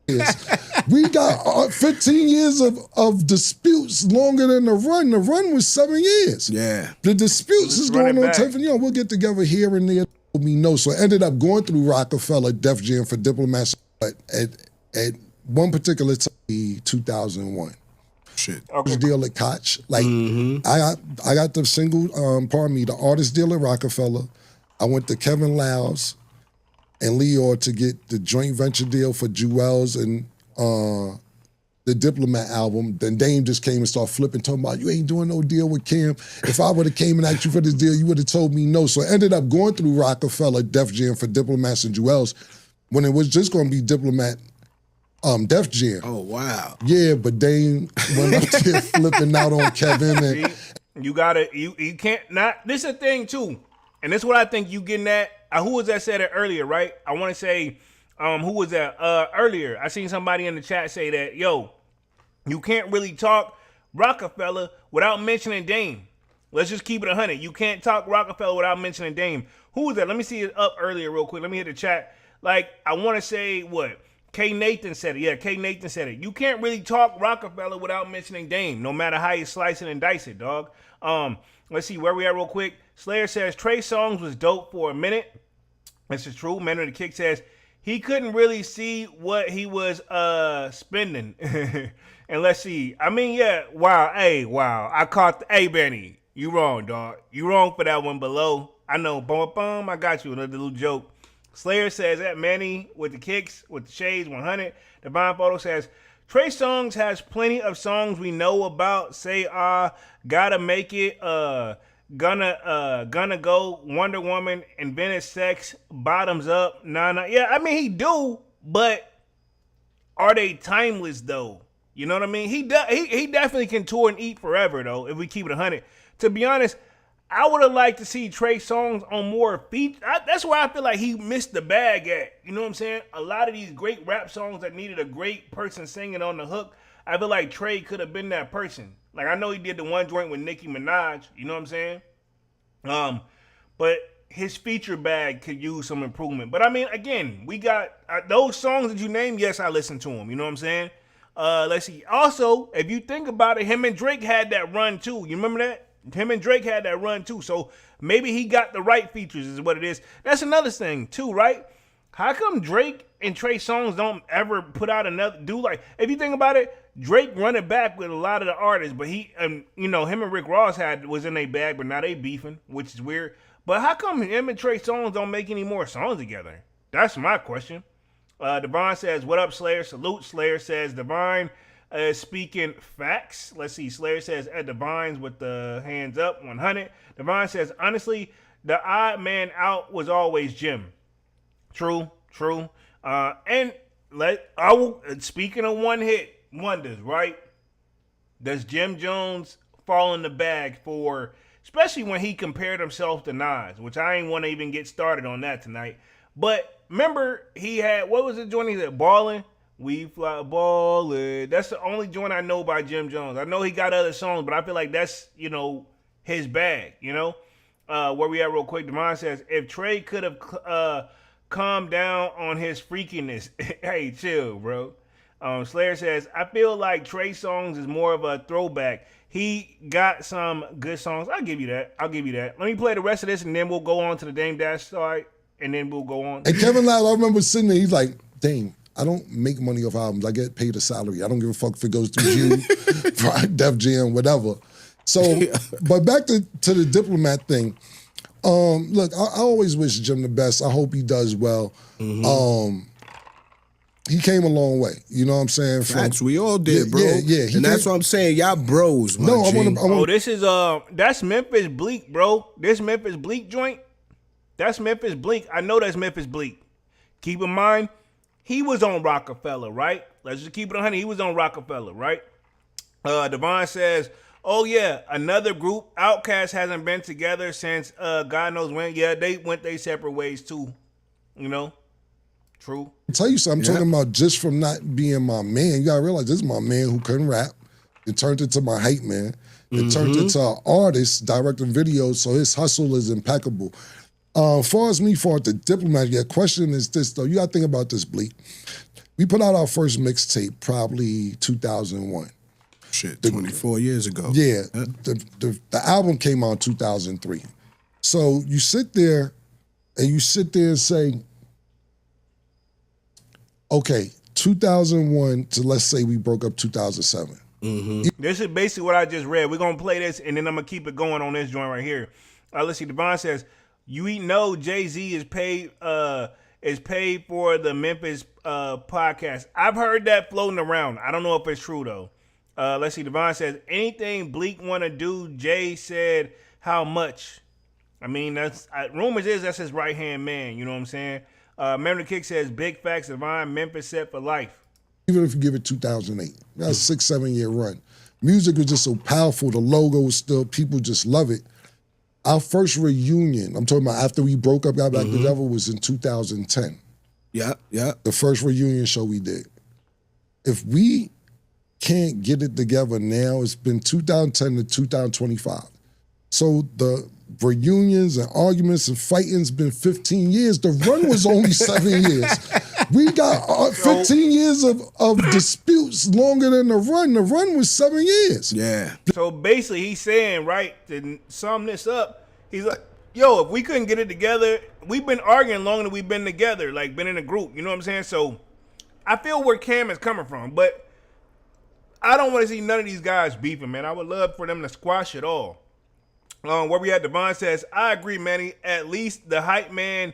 Speaker 3: We got 15 years of disputes longer than the run. The run was 7 years.
Speaker 4: Yeah.
Speaker 3: The disputes is going on 10. You know, we'll get together here and there. Me know. So I ended up going through Rockefeller, Def Jam for Diplomats at one particular time, 2001.
Speaker 4: Shit.
Speaker 3: Okay. Deal at Koch. Like I got the single, the artist deal at Rockefeller. I went to Kevin Lyles and Leor to get the joint venture deal for Jewels and the Diplomat album. Then Dame just came and started flipping, talking about, you ain't doing no deal with Cam. If I would have came and asked you for this deal, you would have told me no. So I ended up going through Rockefeller, Def Jam for Diplomats and Jewels when it was just going to be Diplomat, Def Jam.
Speaker 4: Oh, wow.
Speaker 3: Yeah, but Dame went up there flipping out on Kevin. And
Speaker 2: you can't not, this is a thing too. And this is what I think you getting at. Who was that said it earlier, right? I want to say, who was that earlier? I seen somebody in the chat say that, yo, you can't really talk Rockefeller without mentioning Dame. Let's just keep it 100. You can't talk Rockefeller without mentioning Dame. Who was that? Let me see it up earlier real quick. Let me hit the chat. Like, I want to say what? K. Nathan said it. Yeah, K. Nathan said it. You can't really talk Rockefeller without mentioning Dame, no matter how you slice it and dice it, dog. Let's see where we at real quick. Slayer says Trey Songz was dope for a minute. This is true. Man of the Kick says he couldn't really see what he was spending. And let's see. I mean, yeah. Wow. Hey, wow. I caught. Hey, Benny, you wrong, dog. You wrong for that one below. I know. Bum, bum. I got you. Another little joke. Slayer says at Manny with the kicks with the shades 100. Divine Photo says Trey Songz has plenty of songs we know about. Say gotta make it. Gonna go. Wonder Woman. Invented Sex. Bottoms Up. Nah. Yeah, I mean he do, but are they timeless though? You know what I mean? He definitely can tour and eat forever though. If we keep it 100. To be honest, I would have liked to see Trey Songz on more features. That's why I feel like he missed the bag at. You know what I'm saying? A lot of these great rap songs that needed a great person singing on the hook, I feel like Trey could have been that person. Like, I know he did the one joint with Nicki Minaj. You know what I'm saying? But his feature bag could use some improvement. But, I mean, again, we got those songs that you named, yes, I listened to them. You know what I'm saying? Let's see. Also, if you think about it, him and Drake had that run, too. You remember that? Him and Drake had that run too, so maybe he got the right features is what it is. That's another thing too, right? How come Drake and Trey Songz don't ever put out another, if you think about it, Drake running back with a lot of the artists, but he, him and Rick Ross was in their bag, but now they beefing, which is weird. But how come him and Trey Songz don't make any more songs together? That's my question. Divine says, what up, Slayer? Salute. Slayer says, Divine speaking facts. Let's see. Slayer says at Divines with the hands up 100. Divine says honestly, the odd man out was always Jim. True. And speaking of one hit wonders, right? Does JimJones fall in the bag for, especially when he compared himself to Nas, which I ain't want to even get started on that tonight. But remember, he had, what was the joint he said? Ballin'. We fly ballin'. That's the only joint I know by JimJones. I know he got other songs, but I feel like that's, his bag, Where we at real quick, Devon says, if Trey could have calmed down on his freakiness. Hey, chill, bro. Slayer says, I feel like Trey Songz is more of a throwback. He got some good songs. I'll give you that. Let me play the rest of this, and then we'll go on to the Dame Dash side, and then we'll go on.
Speaker 3: And Kevin Loud, I remember sitting there, he's like, Dame, I don't make money off albums. I get paid a salary. I don't give a fuck if it goes through you, Def Jam, whatever. So, but back to the Diplomat thing. Look, I always wish Jim the best. I hope he does well. Mm-hmm. He came a long way. You know what I'm saying?
Speaker 4: Facts, we all did, bro.
Speaker 3: Yeah.
Speaker 4: And that's what I'm saying. Y'all bros, man.
Speaker 2: Oh, this is that's Memphis Bleak, bro. This Memphis Bleak joint. That's Memphis Bleak. I know that's Memphis Bleak. Keep in mind, he was on Rockefeller, right? Let's just keep it 100. He was on Rockefeller, right? Devon says, oh, yeah, another group. Outkast hasn't been together since God knows when. Yeah, they went their separate ways, too. True.
Speaker 3: I'll tell you something. I'm talking about just from not being my man. You got to realize this is my man who couldn't rap. It turned into my hype man. It turned into an artist directing videos, so his hustle is impeccable. As far as the Diplomat, your question is this, though. You got to think about this, Bleak. We put out our first mixtape probably 2001.
Speaker 4: Shit, 24 years ago.
Speaker 3: Yeah. The album came out in 2003. So you sit there and say, okay, 2001 to let's say we broke up 2007.
Speaker 2: Mm-hmm. This is basically what I just read. We're going to play this, and then I'm going to keep it going on this joint right here. Let's see. Devon says, you know Jay-Z is paid for the Memphis podcast. I've heard that floating around. I don't know if it's true, though. Let's see. Devon says, anything Bleak want to do, Jay said how much. I mean, that's rumors is that's his right-hand man. You know what I'm saying? Memory Kick says, big facts, Devon, Memphis set for life.
Speaker 3: Even if you give it 2008, that's a 6-7 year run. Music was just so powerful. The logo was still, people just love it. Our first reunion, I'm talking about after we broke up, got back together, was in 2010.
Speaker 4: Yeah.
Speaker 3: The first reunion show we did. If we can't get it together now, it's been 2010 to 2025. So the reunions and arguments and fighting's been 15 years. The run was only 7 years. We got 15 years of disputes longer than the run. The run was 7 years.
Speaker 4: Yeah.
Speaker 2: So basically, he's saying, right, to sum this up, he's like, yo, if we couldn't get it together, we've been arguing longer than we've been together, like been in a group. You know what I'm saying? So I feel where Cam is coming from, but I don't want to see none of these guys beefing, man. I would love for them to squash it all. Where we at, Devon says, I agree, Manny. At least the hype man,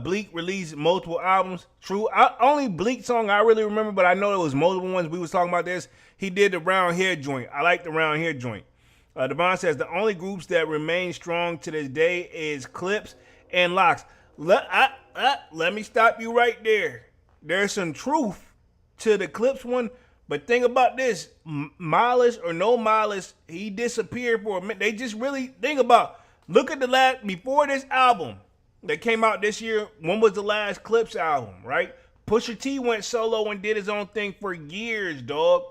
Speaker 2: Bleak released multiple albums. True. Only Bleak song I really remember, but I know there was multiple ones. We was talking about this. He did the Round Here joint. I like the Round Here joint. Devon says, the only groups that remain strong to this day is Clips and Locks. Let me stop you right there. There's some truth to the Clips one. But think about this, Mileage or no Mileage, he disappeared for a minute. They just really think about, look at the last, before this album that came out this year, when was the last Clips album, right? Pusha T went solo and did his own thing for years, dog.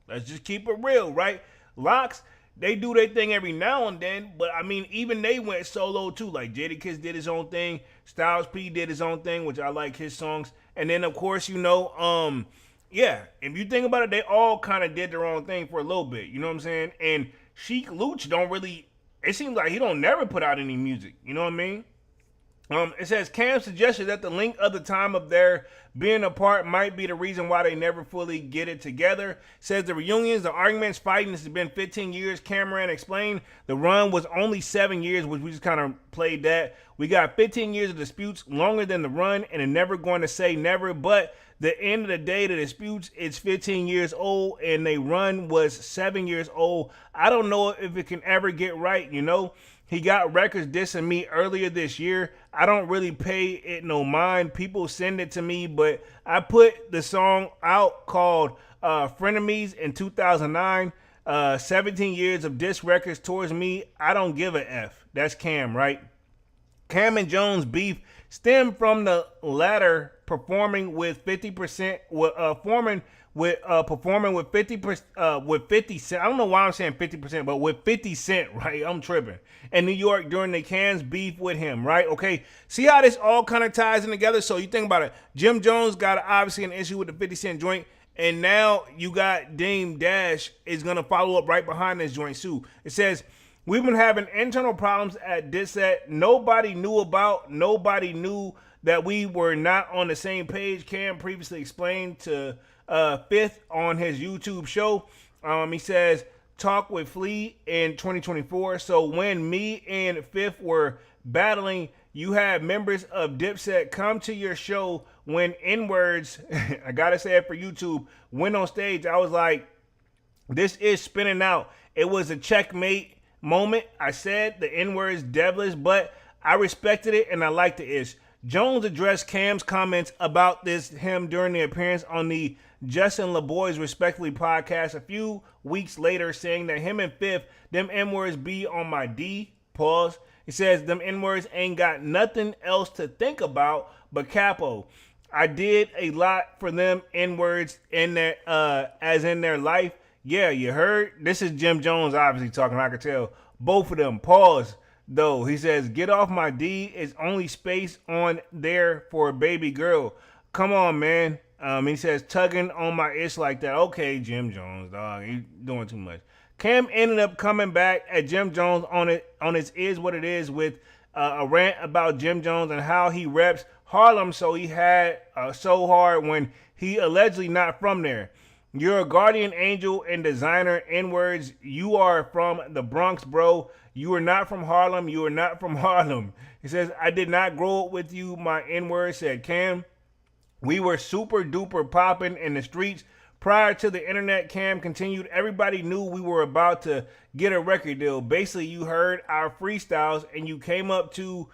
Speaker 2: Let's just keep it real, right? Locks, they do their thing every now and then, but I mean, even they went solo too. Like Jadakiss did his own thing, Styles P did his own thing, which I like his songs. And then of course, you know, yeah, if you think about it, they all kind of did their own thing for a little bit. You know what I'm saying? And Sheik Luch don't really, it seems like he don't never put out any music. You know what I mean? It says, Cam suggested that the length of the time of their being apart might be the reason why they never fully get it together. Says the reunions, the arguments, fighting, this has been 15 years. Cameron explained the run was only 7 years, which we just kind of played that. We got 15 years of disputes, longer than the run, and are never going to say never, but the end of the day, the disputes, it's 15 years old, and they run was 7 years old. I don't know if it can ever get right, you know? He got records dissing me earlier this year. I don't really pay it no mind. People send it to me, but I put the song out called Frenemies in 2009. 17 years of diss records towards me. I don't give a F. That's Cam, right? Cam and Jones beef stemmed from the latter performing with 50%, performing with 50 Cent. I don't know why I'm saying 50%, but with 50 Cent, right? I'm tripping. In New York during the Can's beef with him, right? Okay, see how this all kind of ties in together? So you think about it. JimJones got obviously an issue with the 50 Cent joint, and now you got Dame Dash is going to follow up right behind this joint too. It says, we've been having internal problems at Dissat. Nobody knew that we were not on the same page. Cam previously explained to Fifth on his YouTube show. He says, talk with Flea in 2024. So when me and Fifth were battling, you had members of Dipset come to your show when N-words, I gotta say it for YouTube, went on stage. I was like, this is spinning out. It was a checkmate moment. I said the N-words devilish, but I respected it and I liked the ish. Jones addressed Cam's comments about him during the appearance on the Justin LeBoy's Respectfully podcast a few weeks later, saying that him and Fifth, them N-words be on my D. Pause. He says, them N-words ain't got nothing else to think about but capo. I did a lot for them N-words in their, as in their life. Yeah, you heard? This is JimJones obviously talking, I could tell. Both of them. Pause. Though he says, get off my D. It's only space on there for a baby girl. Come on, man. He says, tugging on my ish like that. Okay, JimJones, dog. You doing too much. Cam ended up coming back at JimJones on his Is What It Is with a rant about JimJones and how he reps Harlem, so he had so hard when he allegedly not from there. You're a guardian angel and designer N-words. You are from the Bronx, bro. You are not from Harlem. You are not from Harlem. He says, I did not grow up with you, my N-words, said Cam. We were super duper popping in the streets. Prior to the internet, Cam continued, everybody knew we were about to get a record deal. Basically, you heard our freestyles and you came up to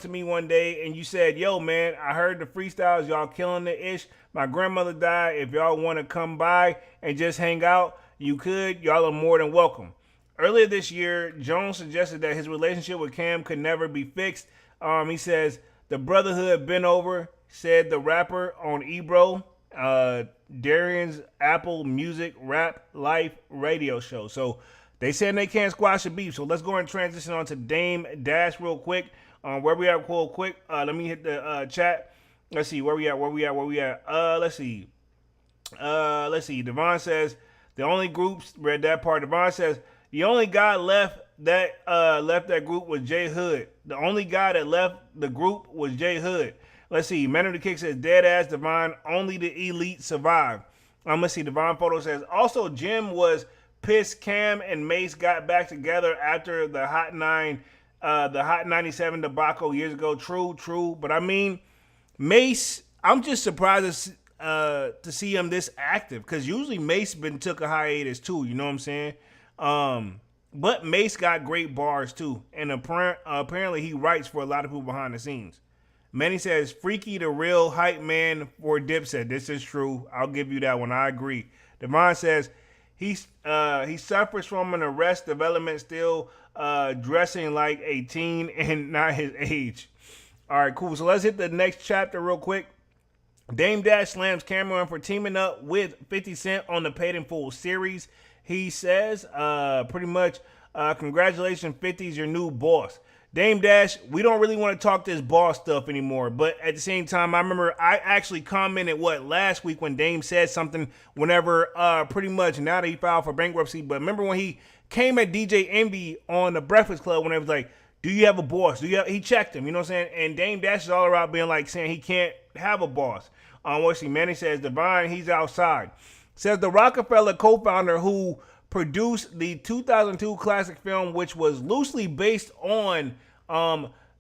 Speaker 2: me one day and you said, yo, man, I heard the freestyles. Y'all killing the ish. My grandmother died. If y'all want to come by and just hang out, you could. Y'all are more than welcome. Earlier this year, Jones suggested that his relationship with Cam could never be fixed. He says, the brotherhood been over, said the rapper on Ebro, Darian's Apple Music Rap Life radio show. So they said they can't squash the beef. So let's go and transition on to Dame Dash real quick. Where we at real quick. Let me hit the chat. Let's see where we at. Let's see. Devon says the only groups read that part. Devon says the only guy left that group was J Hood. The only guy that left the group was J Hood. Let's see. Man of the Kick says dead ass Devon. Only the elite survive. Let's see. Devon Photo says also Jim was pissed Cam and Mace got back together after the Hot 97 debacle years ago. True. But I mean, Mace, I'm just surprised to see him this active, because usually Mace took a hiatus too. You know what I'm saying? But Mace got great bars too, and apparently he writes for a lot of people behind the scenes. Manny says Freaky the real hype man for Dipset. This is true. I'll give you that one. I agree. Devon says he suffers from an arrest development, still dressing like a teen and not his age. All right, cool. So let's hit the next chapter real quick. Dame Dash slams Cameron for teaming up with 50 Cent on the Paid in Full series. He says, pretty much, congratulations, 50's your new boss. Dame Dash, we don't really want to talk this boss stuff anymore, but at the same time, I remember I actually commented, last week when Dame said something whenever, pretty much, now that he filed for bankruptcy, but remember when he came at DJ Envy on the Breakfast Club when it was like, do you have a boss? He checked him, you know what I'm saying? And Dame Dash is all around being like, saying he can't have a boss. Let's see, Manny says, Divine, he's outside. Says the Rockefeller co-founder who produced the 2002 classic film, which was loosely based on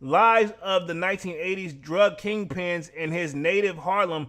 Speaker 2: lives of the 1980s drug kingpins in his native Harlem,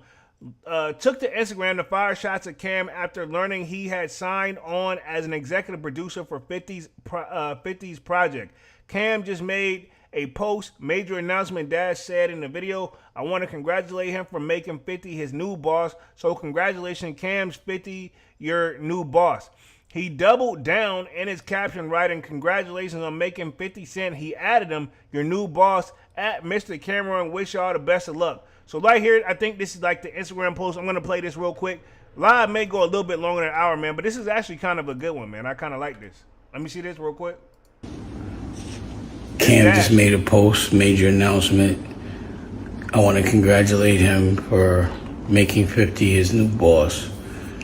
Speaker 2: took to Instagram to fire shots at Cam after learning he had signed on as an executive producer for 50's project. Cam just made a post, major announcement. Dash said in the video, I want to congratulate him for making 50 his new boss. So congratulations, Cam's 50, your new boss. He doubled down in his caption, writing, congratulations on making 50 Cent. He added him, your new boss, at Mr. Cameron. Wish y'all the best of luck. So right here, I think this is like the Instagram post. I'm going to play this real quick. Live may go a little bit longer than an hour, man, but this is actually kind of a good one, man. I kind of like this. Let me see this real quick.
Speaker 5: Cam just made a post, major announcement. I want to congratulate him for making 50 his new boss.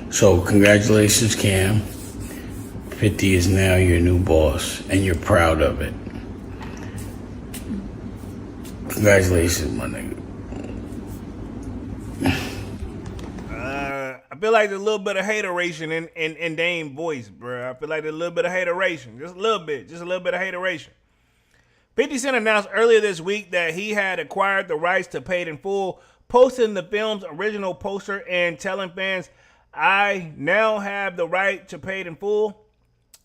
Speaker 5: So congratulations, Cam. 50 is now your new boss, and you're proud of it. Congratulations, my nigga.
Speaker 2: I feel like there's a little bit of hateration in Dame's voice, bro. I feel like there's a little bit of hateration. Just a little bit of hateration. 50 Cent announced earlier this week that he had acquired the rights to Paid in Full, posting the film's original poster and telling fans, I now have the right to Paid in Full.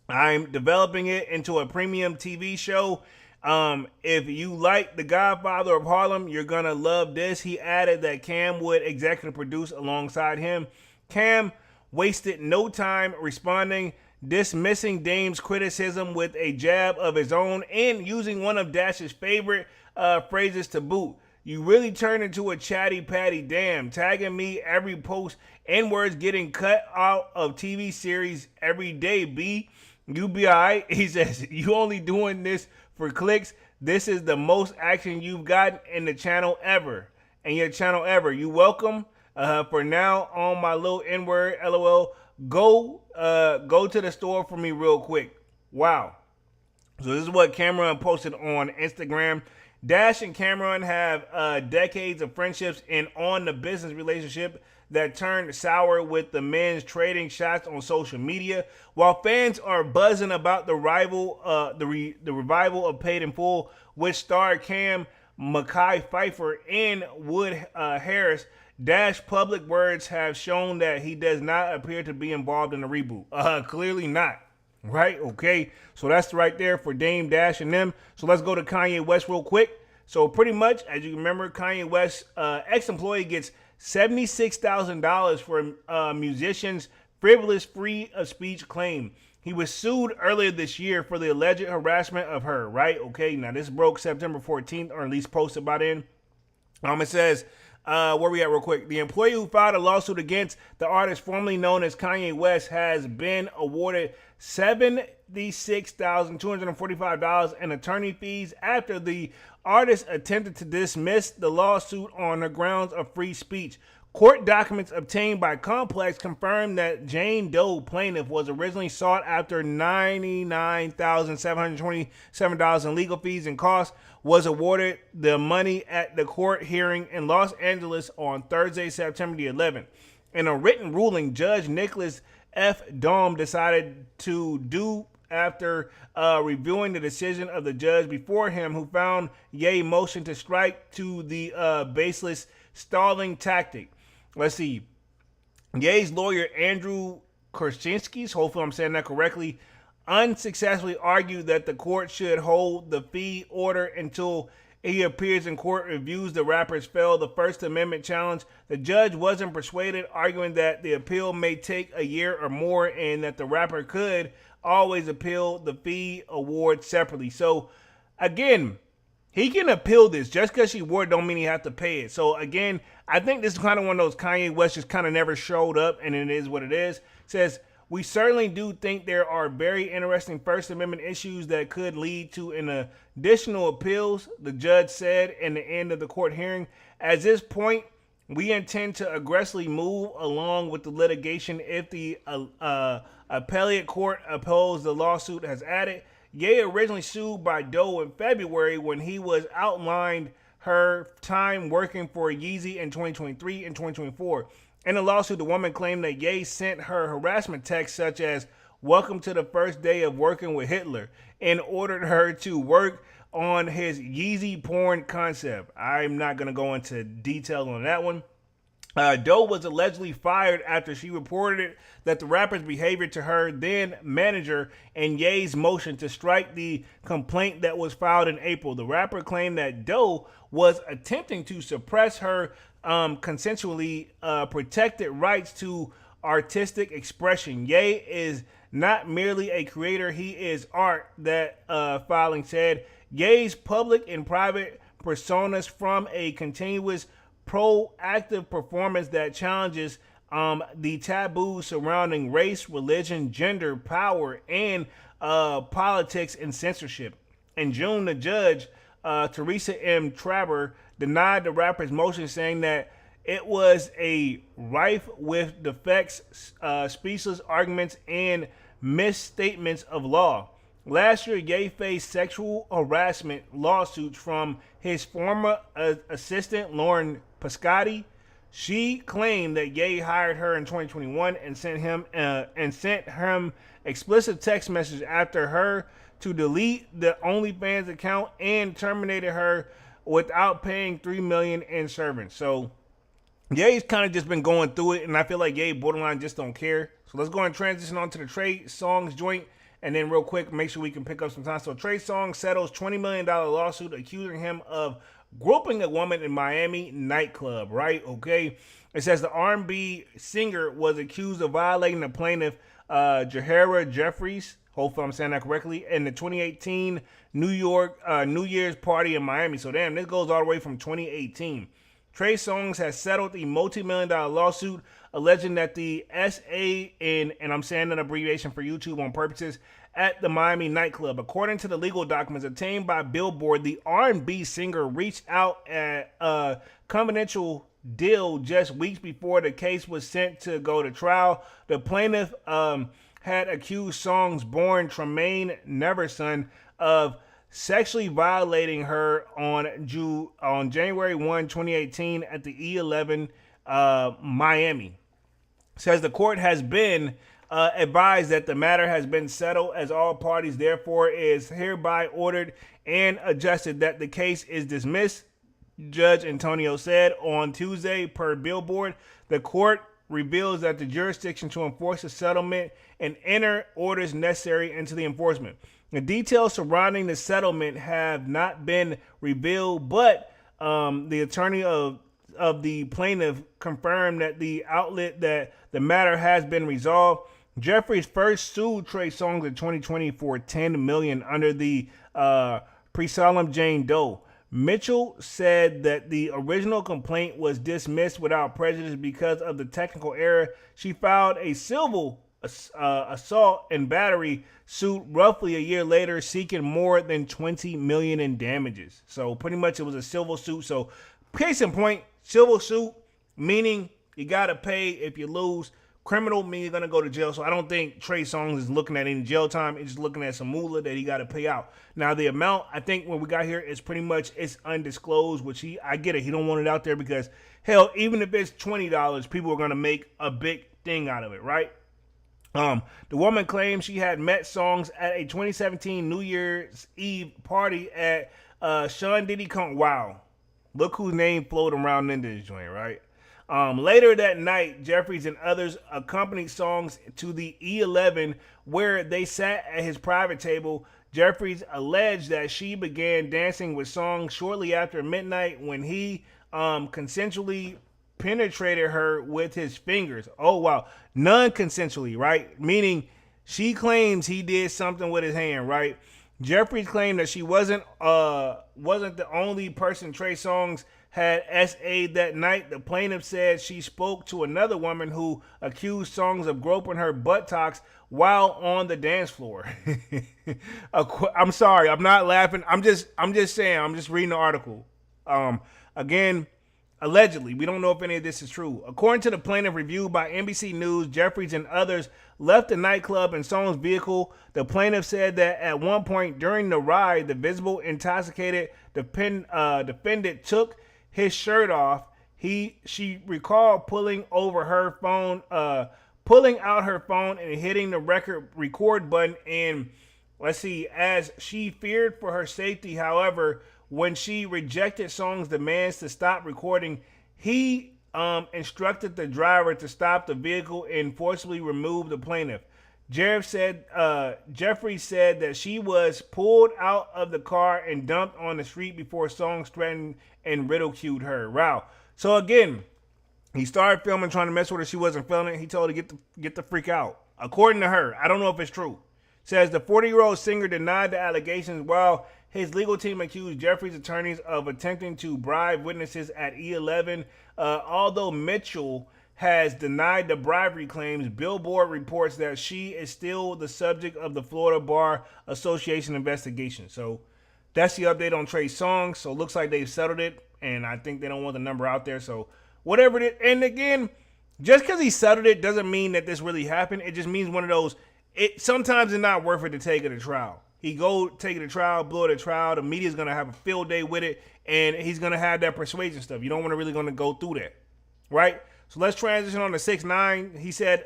Speaker 2: I'm developing it into a premium TV show. If you like The Godfather of Harlem, you're going to love this. He added that Cam would executive produce alongside him. Cam wasted no time responding, dismissing Dame's criticism with a jab of his own and using one of Dash's favorite phrases to boot. You really turned into a chatty patty, damn, tagging me every post, N-words getting cut out of TV series every day, B. You be alright. He says, you only doing this for clicks. This is the most action you've gotten in the channel ever. And your channel ever. You welcome. For now, on my little N-word, LOL. Go to the store for me real quick. Wow. So this is what Cameron posted on Instagram. Dash and Cameron have decades of friendships and on the business relationship that turned sour with the men's trading shots on social media. While fans are buzzing about the revival of Paid in Full, which starred Cam, Mekhi Phifer, and Wood Harris, Dash public words have shown that he does not appear to be involved in the reboot. Clearly not. Right? Okay. So that's right there for Dame Dash and them. So let's go to Kanye West real quick. So pretty much, as you remember, Kanye West, ex-employee, gets $76,000 for musician's frivolous free of speech claim. He was sued earlier this year for the alleged harassment of her, right? Okay, now this broke September 14th, or at least posted by then. It says, where we at real quick? The employee who filed a lawsuit against the artist formerly known as Kanye West has been awarded $76,245 in attorney fees after the artist attempted to dismiss the lawsuit on the grounds of free speech. Court documents obtained by Complex confirmed that Jane Doe, plaintiff, was originally sought after $99,727 in legal fees and costs, was awarded the money at the court hearing in Los Angeles on Thursday, September the 11th. In a written ruling, Judge Nicholas F. Dome decided to do after reviewing the decision of the judge before him, who found Ye motion to strike to the baseless stalling tactic. Let's see. Ye's lawyer, Andrew Korchinski, hopefully I'm saying that correctly, unsuccessfully argued that the court should hold the fee order until he appears in court, reviews the rapper's failed the First Amendment challenge. The judge wasn't persuaded, arguing that the appeal may take a year or more and that the rapper could always appeal the fee award separately. So, again, he can appeal this. Just because she awarded don't mean he have to pay it. So, again, I think this is kind of one of those Kanye West just kind of never showed up, and it is what it is. It says, we certainly do think there are very interesting First Amendment issues that could lead to an additional appeals, the judge said in the end of the court hearing. At this point, we intend to aggressively move along with the litigation if the appellate court opposes the lawsuit, has added. Ye originally sued by Doe in February when he was outlined her time working for Yeezy in 2023 and 2024. In the lawsuit, the woman claimed that Ye sent her harassment texts such as, "Welcome to the first day of working with Hitler," and ordered her to work on his Yeezy porn concept. I'm not going to go into detail on that one. Doe was allegedly fired after she reported that the rapper's behavior to her then manager and Ye's motion to strike the complaint that was filed in April. The rapper claimed that Doe was attempting to suppress her consensually protected rights to artistic expression. Ye is not merely a creator, he is art, that filing said. Ye's public and private personas from a continuous proactive performance that challenges the taboos surrounding race, religion, gender, power, and politics and censorship. In June, the judge, Teresa M. Traber, denied the rapper's motion, saying that it was a rife with defects, specious arguments, and misstatements of law. Last year, Ye faced sexual harassment lawsuits from his former assistant, Lauren Pascotti. She claimed that Ye hired her in 2021 and sent him explicit text messages after her to delete the OnlyFans account and terminated her without paying $3 million in severance. So Ye's kind of just been going through it, and I feel like Ye borderline just don't care. So let's go and transition on to the Trey Songz joint. And then real quick, make sure we can pick up some time. So Trey Songz settles $20 million lawsuit accusing him of groping a woman in Miami nightclub, right? Okay. It says the R&B singer was accused of violating the plaintiff, Jahara Jeffries, hopefully I'm saying that correctly, in the 2018 New Year's party in Miami. So damn, this goes all the way from 2018. Trey Songz has settled the multi-million-dollar lawsuit alleging that the SA, and I'm saying an abbreviation for YouTube on purposes, at the Miami nightclub. According to the legal documents obtained by Billboard, the R&B singer reached out at a confidential deal just weeks before the case was sent to go to trial. The plaintiff had accused Songz born Tremaine Neverson of sexually violating her on January 1, 2018 at the E11 Miami. Says the court has been advised that the matter has been settled as all parties therefore is hereby ordered and adjusted that the case is dismissed, Judge Antonio said on Tuesday per Billboard. The court reveals that the jurisdiction to enforce the settlement and enter orders necessary into the enforcement. The details surrounding the settlement have not been revealed, but the attorney of the plaintiff confirmed that the outlet that the matter has been resolved. Jeffries first sued Trey Songz in 2020 for $10 million under the Presalem Jane Doe. Mitchell said that the original complaint was dismissed without prejudice because of the technical error. She filed a civil assault and battery suit roughly a year later, seeking more than $20 million in damages. So pretty much it was a civil suit. So case in point, civil suit, meaning you got to pay if you lose. Criminal, meaning you're going to go to jail. So I don't think Trey Songz is looking at any jail time. He's just looking at some moolah that he got to pay out. Now, the amount, I think when we got here, is pretty much, it's undisclosed, which I get it. He don't want it out there because, hell, even if it's $20, people are going to make a big thing out of it, right? The woman claims she had met Songz at a 2017 New Year's Eve party at Sean Diddy Wow. Look whose name floated around in this joint, right? Later that night, Jeffries and others accompanied Songz to the E11 where they sat at his private table. Jeffries alleged that she began dancing with Songz shortly after midnight when he consensually penetrated her with his fingers. Oh, wow. Non-consensually, right? Meaning she claims he did something with his hand, right? Jeffries claimed that she wasn't the only person Trey Songz had SA'd that night. The plaintiff said she spoke to another woman who accused Songz of groping her buttocks while on the dance floor. I'm sorry, I'm not laughing. I'm just saying. I'm just reading the article. Again, allegedly, we don't know if any of this is true. According to the plaintiff reviewed by NBC News, Jeffries and others left the nightclub in Songz' vehicle. The plaintiff said that at one point during the ride, the visible intoxicated defendant took his shirt off. She recalled pulling out her phone and hitting the record button. And as she feared for her safety. However, when she rejected Songz' demands to stop recording, he instructed the driver to stop the vehicle and forcibly remove the plaintiff. Jeffrey said that she was pulled out of the car and dumped on the street before Songz threatened and ridiculed her. Wow. So again, he started filming, trying to mess with her. She wasn't feeling it. He told her to get the freak out. According to her, I don't know if it's true. Says the 40-year-old singer denied the allegations while his legal team accused Jeffrey's attorneys of attempting to bribe witnesses at E11. Although Mitchell has denied the bribery claims, Billboard reports that she is still the subject of the Florida Bar Association investigation. So that's the update on Trey Songz. So it looks like they've settled it, and I think they don't want the number out there. So whatever it is, and again, just because he settled it doesn't mean that this really happened. It just means one of those, sometimes it's not worth it to take it to trial. He go take it to trial, blow it to trial. The media's going to have a field day with it, and he's going to have that persuasion stuff. You don't want to really going to go through that, right? So let's transition on to 6ix9ine. He said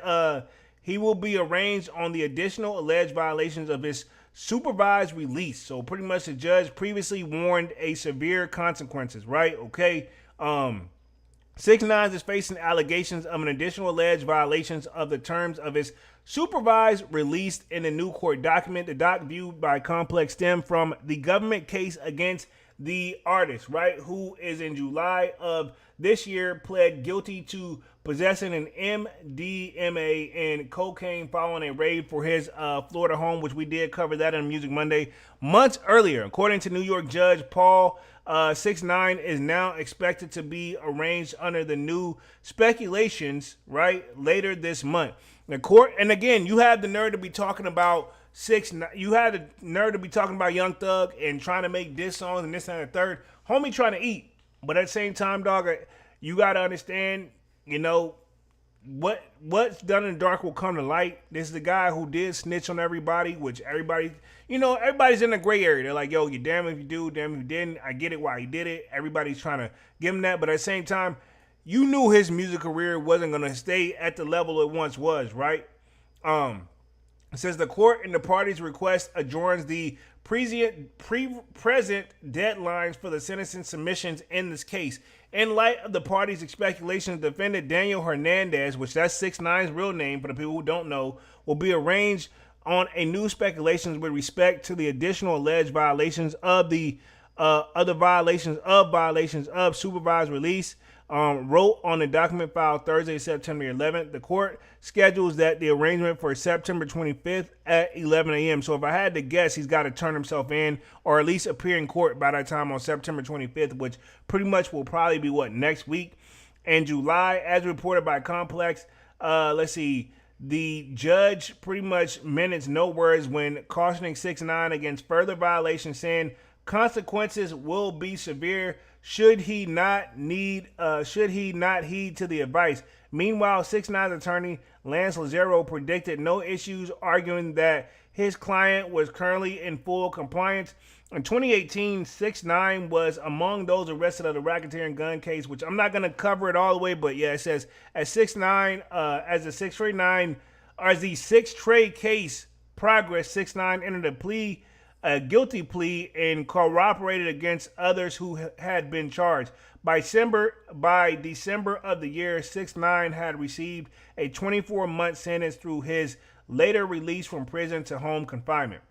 Speaker 2: he will be arraigned on the additional alleged violations of his supervised release. So pretty much the judge previously warned a severe consequences, right? Okay. 6ix9ine is facing allegations of an additional alleged violations of the terms of his supervised release in a new court document. The doc viewed by Complex stemmed from the government case against the artist, right, who is in July of this year pled guilty to possessing an MDMA and cocaine following a raid for his Florida home, which we did cover that on Music Monday months earlier. According to New York Judge Paul, 6ix9ine is now expected to be arraigned under the new speculations, right, later this month. The court, and again, you have the nerve to be talking about 6ix9ine. You had the nerve to be talking about Young Thug and trying to make diss songs and this and the third. Homie trying to eat. But at the same time, dog, you got to understand, you know, what's done in the dark will come to light. This is the guy who did snitch on everybody, which everybody, you know, everybody's in the gray area. They're like, yo, you damn if you do, damn if you didn't. I get it why he did it. Everybody's trying to give him that. But at the same time, you knew his music career wasn't going to stay at the level it once was, right? It says the court and the parties' request adjourns the present deadlines for the sentencing submissions in this case. In light of the parties' speculations, defendant Daniel Hernandez, which that's 6ix9ine's real name for the people who don't know, will be arraigned on a new speculations with respect to the additional alleged violations of the violations of supervised release. Wrote on the document filed Thursday, September 11th. The court schedules that the arraignment for September 25th at 11 a.m. So if I had to guess, he's got to turn himself in or at least appear in court by that time on September 25th, which pretty much will probably be next week. In July, as reported by Complex, let's see, the judge pretty much minutes no words when cautioning 6ix9ine against further violations, saying consequences will be severe should he not heed to the advice. Meanwhile, 6ix9ine's attorney Lance Lazaro predicted no issues, arguing that his client was currently in full compliance. In 2018, 6ix9ine was among those arrested of the racketeering gun case, which I'm not going to cover it all the way, but yeah, it says as 6ix9ine, as the 6ix9ine, or as the 6 Trey case progressed, 6ix9ine entered a guilty plea and cooperated against others who had been charged. By December of the year, 6ix9ine had received a 24-month sentence through his later release from prison to home confinement.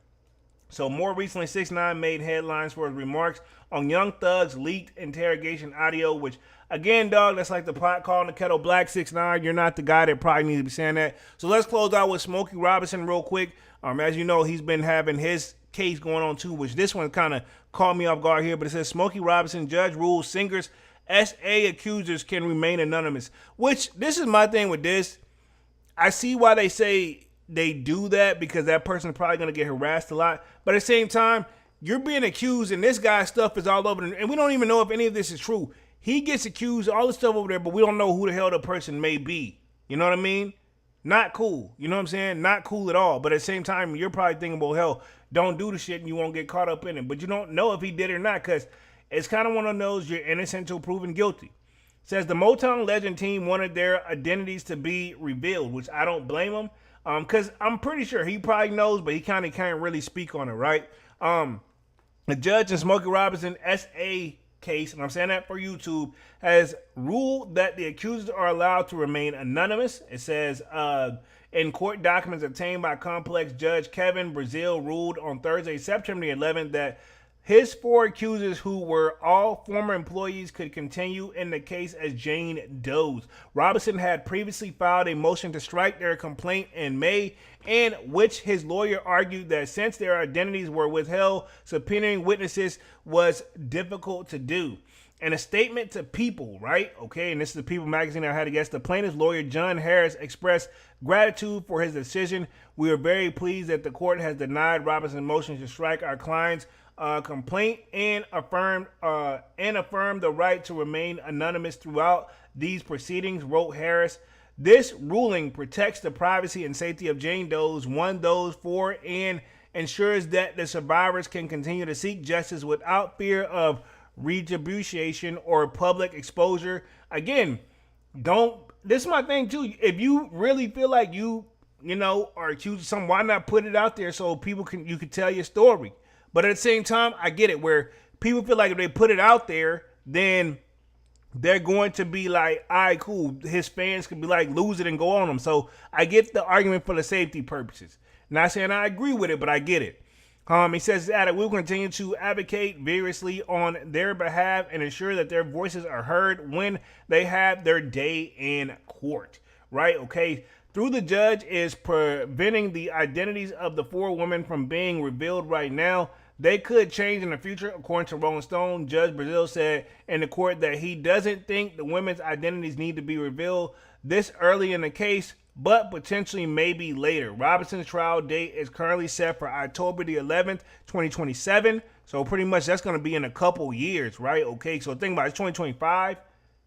Speaker 2: So more recently, 6ix9ine made headlines for his remarks on Young Thug's leaked interrogation audio, which, again, dog, that's like the pot calling the kettle black. 6ix9ine, you're not the guy that probably needs to be saying that. So let's close out with Smokey Robinson real quick. As you know, he's been having his case going on too, which this one kind of caught me off guard here, but it says Smokey Robinson, judge rules singers SA accusers can remain anonymous, which this is my thing with this. I see why they say they do that, because that person is probably going to get harassed a lot. But at the same time, you're being accused and this guy's stuff is all over. And we don't even know if any of this is true. He gets accused, all this stuff over there, but we don't know who the hell the person may be. You know what I mean? Not cool. You know what I'm saying? Not cool at all. But at the same time, you're probably thinking, well, hell, don't do the shit and you won't get caught up in it. But you don't know if he did or not, because it's kind of one of those, you're innocent until proven guilty. It says the Motown Legend team wanted their identities to be revealed, which I don't blame them. Because I'm pretty sure he probably knows, but he kind of can't really speak on it, right? The judge in Smokey Robinson SA case, and I'm saying that for YouTube, has ruled that the accusers are allowed to remain anonymous. It says, in court documents obtained by complex judge Kevin Brazil ruled on Thursday, September 11th, that his 4 accusers, who were all former employees, could continue in the case as Jane Does. Robinson had previously filed a motion to strike their complaint in May, in which his lawyer argued that since their identities were withheld, subpoenaing witnesses was difficult to do. In a statement to People, right? Okay, and this is the People magazine I had to guess. The plaintiff's lawyer, John Harris, expressed gratitude for his decision. We are very pleased that the court has denied Robinson's motion to strike our client's complaint and affirmed the right to remain anonymous throughout these proceedings, wrote Harris. This ruling protects the privacy and safety of Jane Doe's, one Doe's 4, and ensures that the survivors can continue to seek justice without fear of retribution or public exposure. Again, this is my thing too. If you really feel like you are accused of something, why not put it out there so you can tell your story? But at the same time, I get it, where people feel like if they put it out there, then they're going to be like, all right, cool. His fans could be like, lose it and go on him. So I get the argument for the safety purposes. Not saying I agree with it, but I get it. He says that we'll continue to advocate vigorously on their behalf and ensure that their voices are heard when they have their day in court. Right? Okay. Through the judge is preventing the identities of the 4 women from being revealed right now. They could change in the future, according to Rolling Stone. Judge Brazil said in the court that he doesn't think the women's identities need to be revealed this early in the case, but potentially maybe later. Robinson's trial date is currently set for October the 11th, 2027. So pretty much that's going to be in a couple years, right? Okay, so think about it, it's 2025.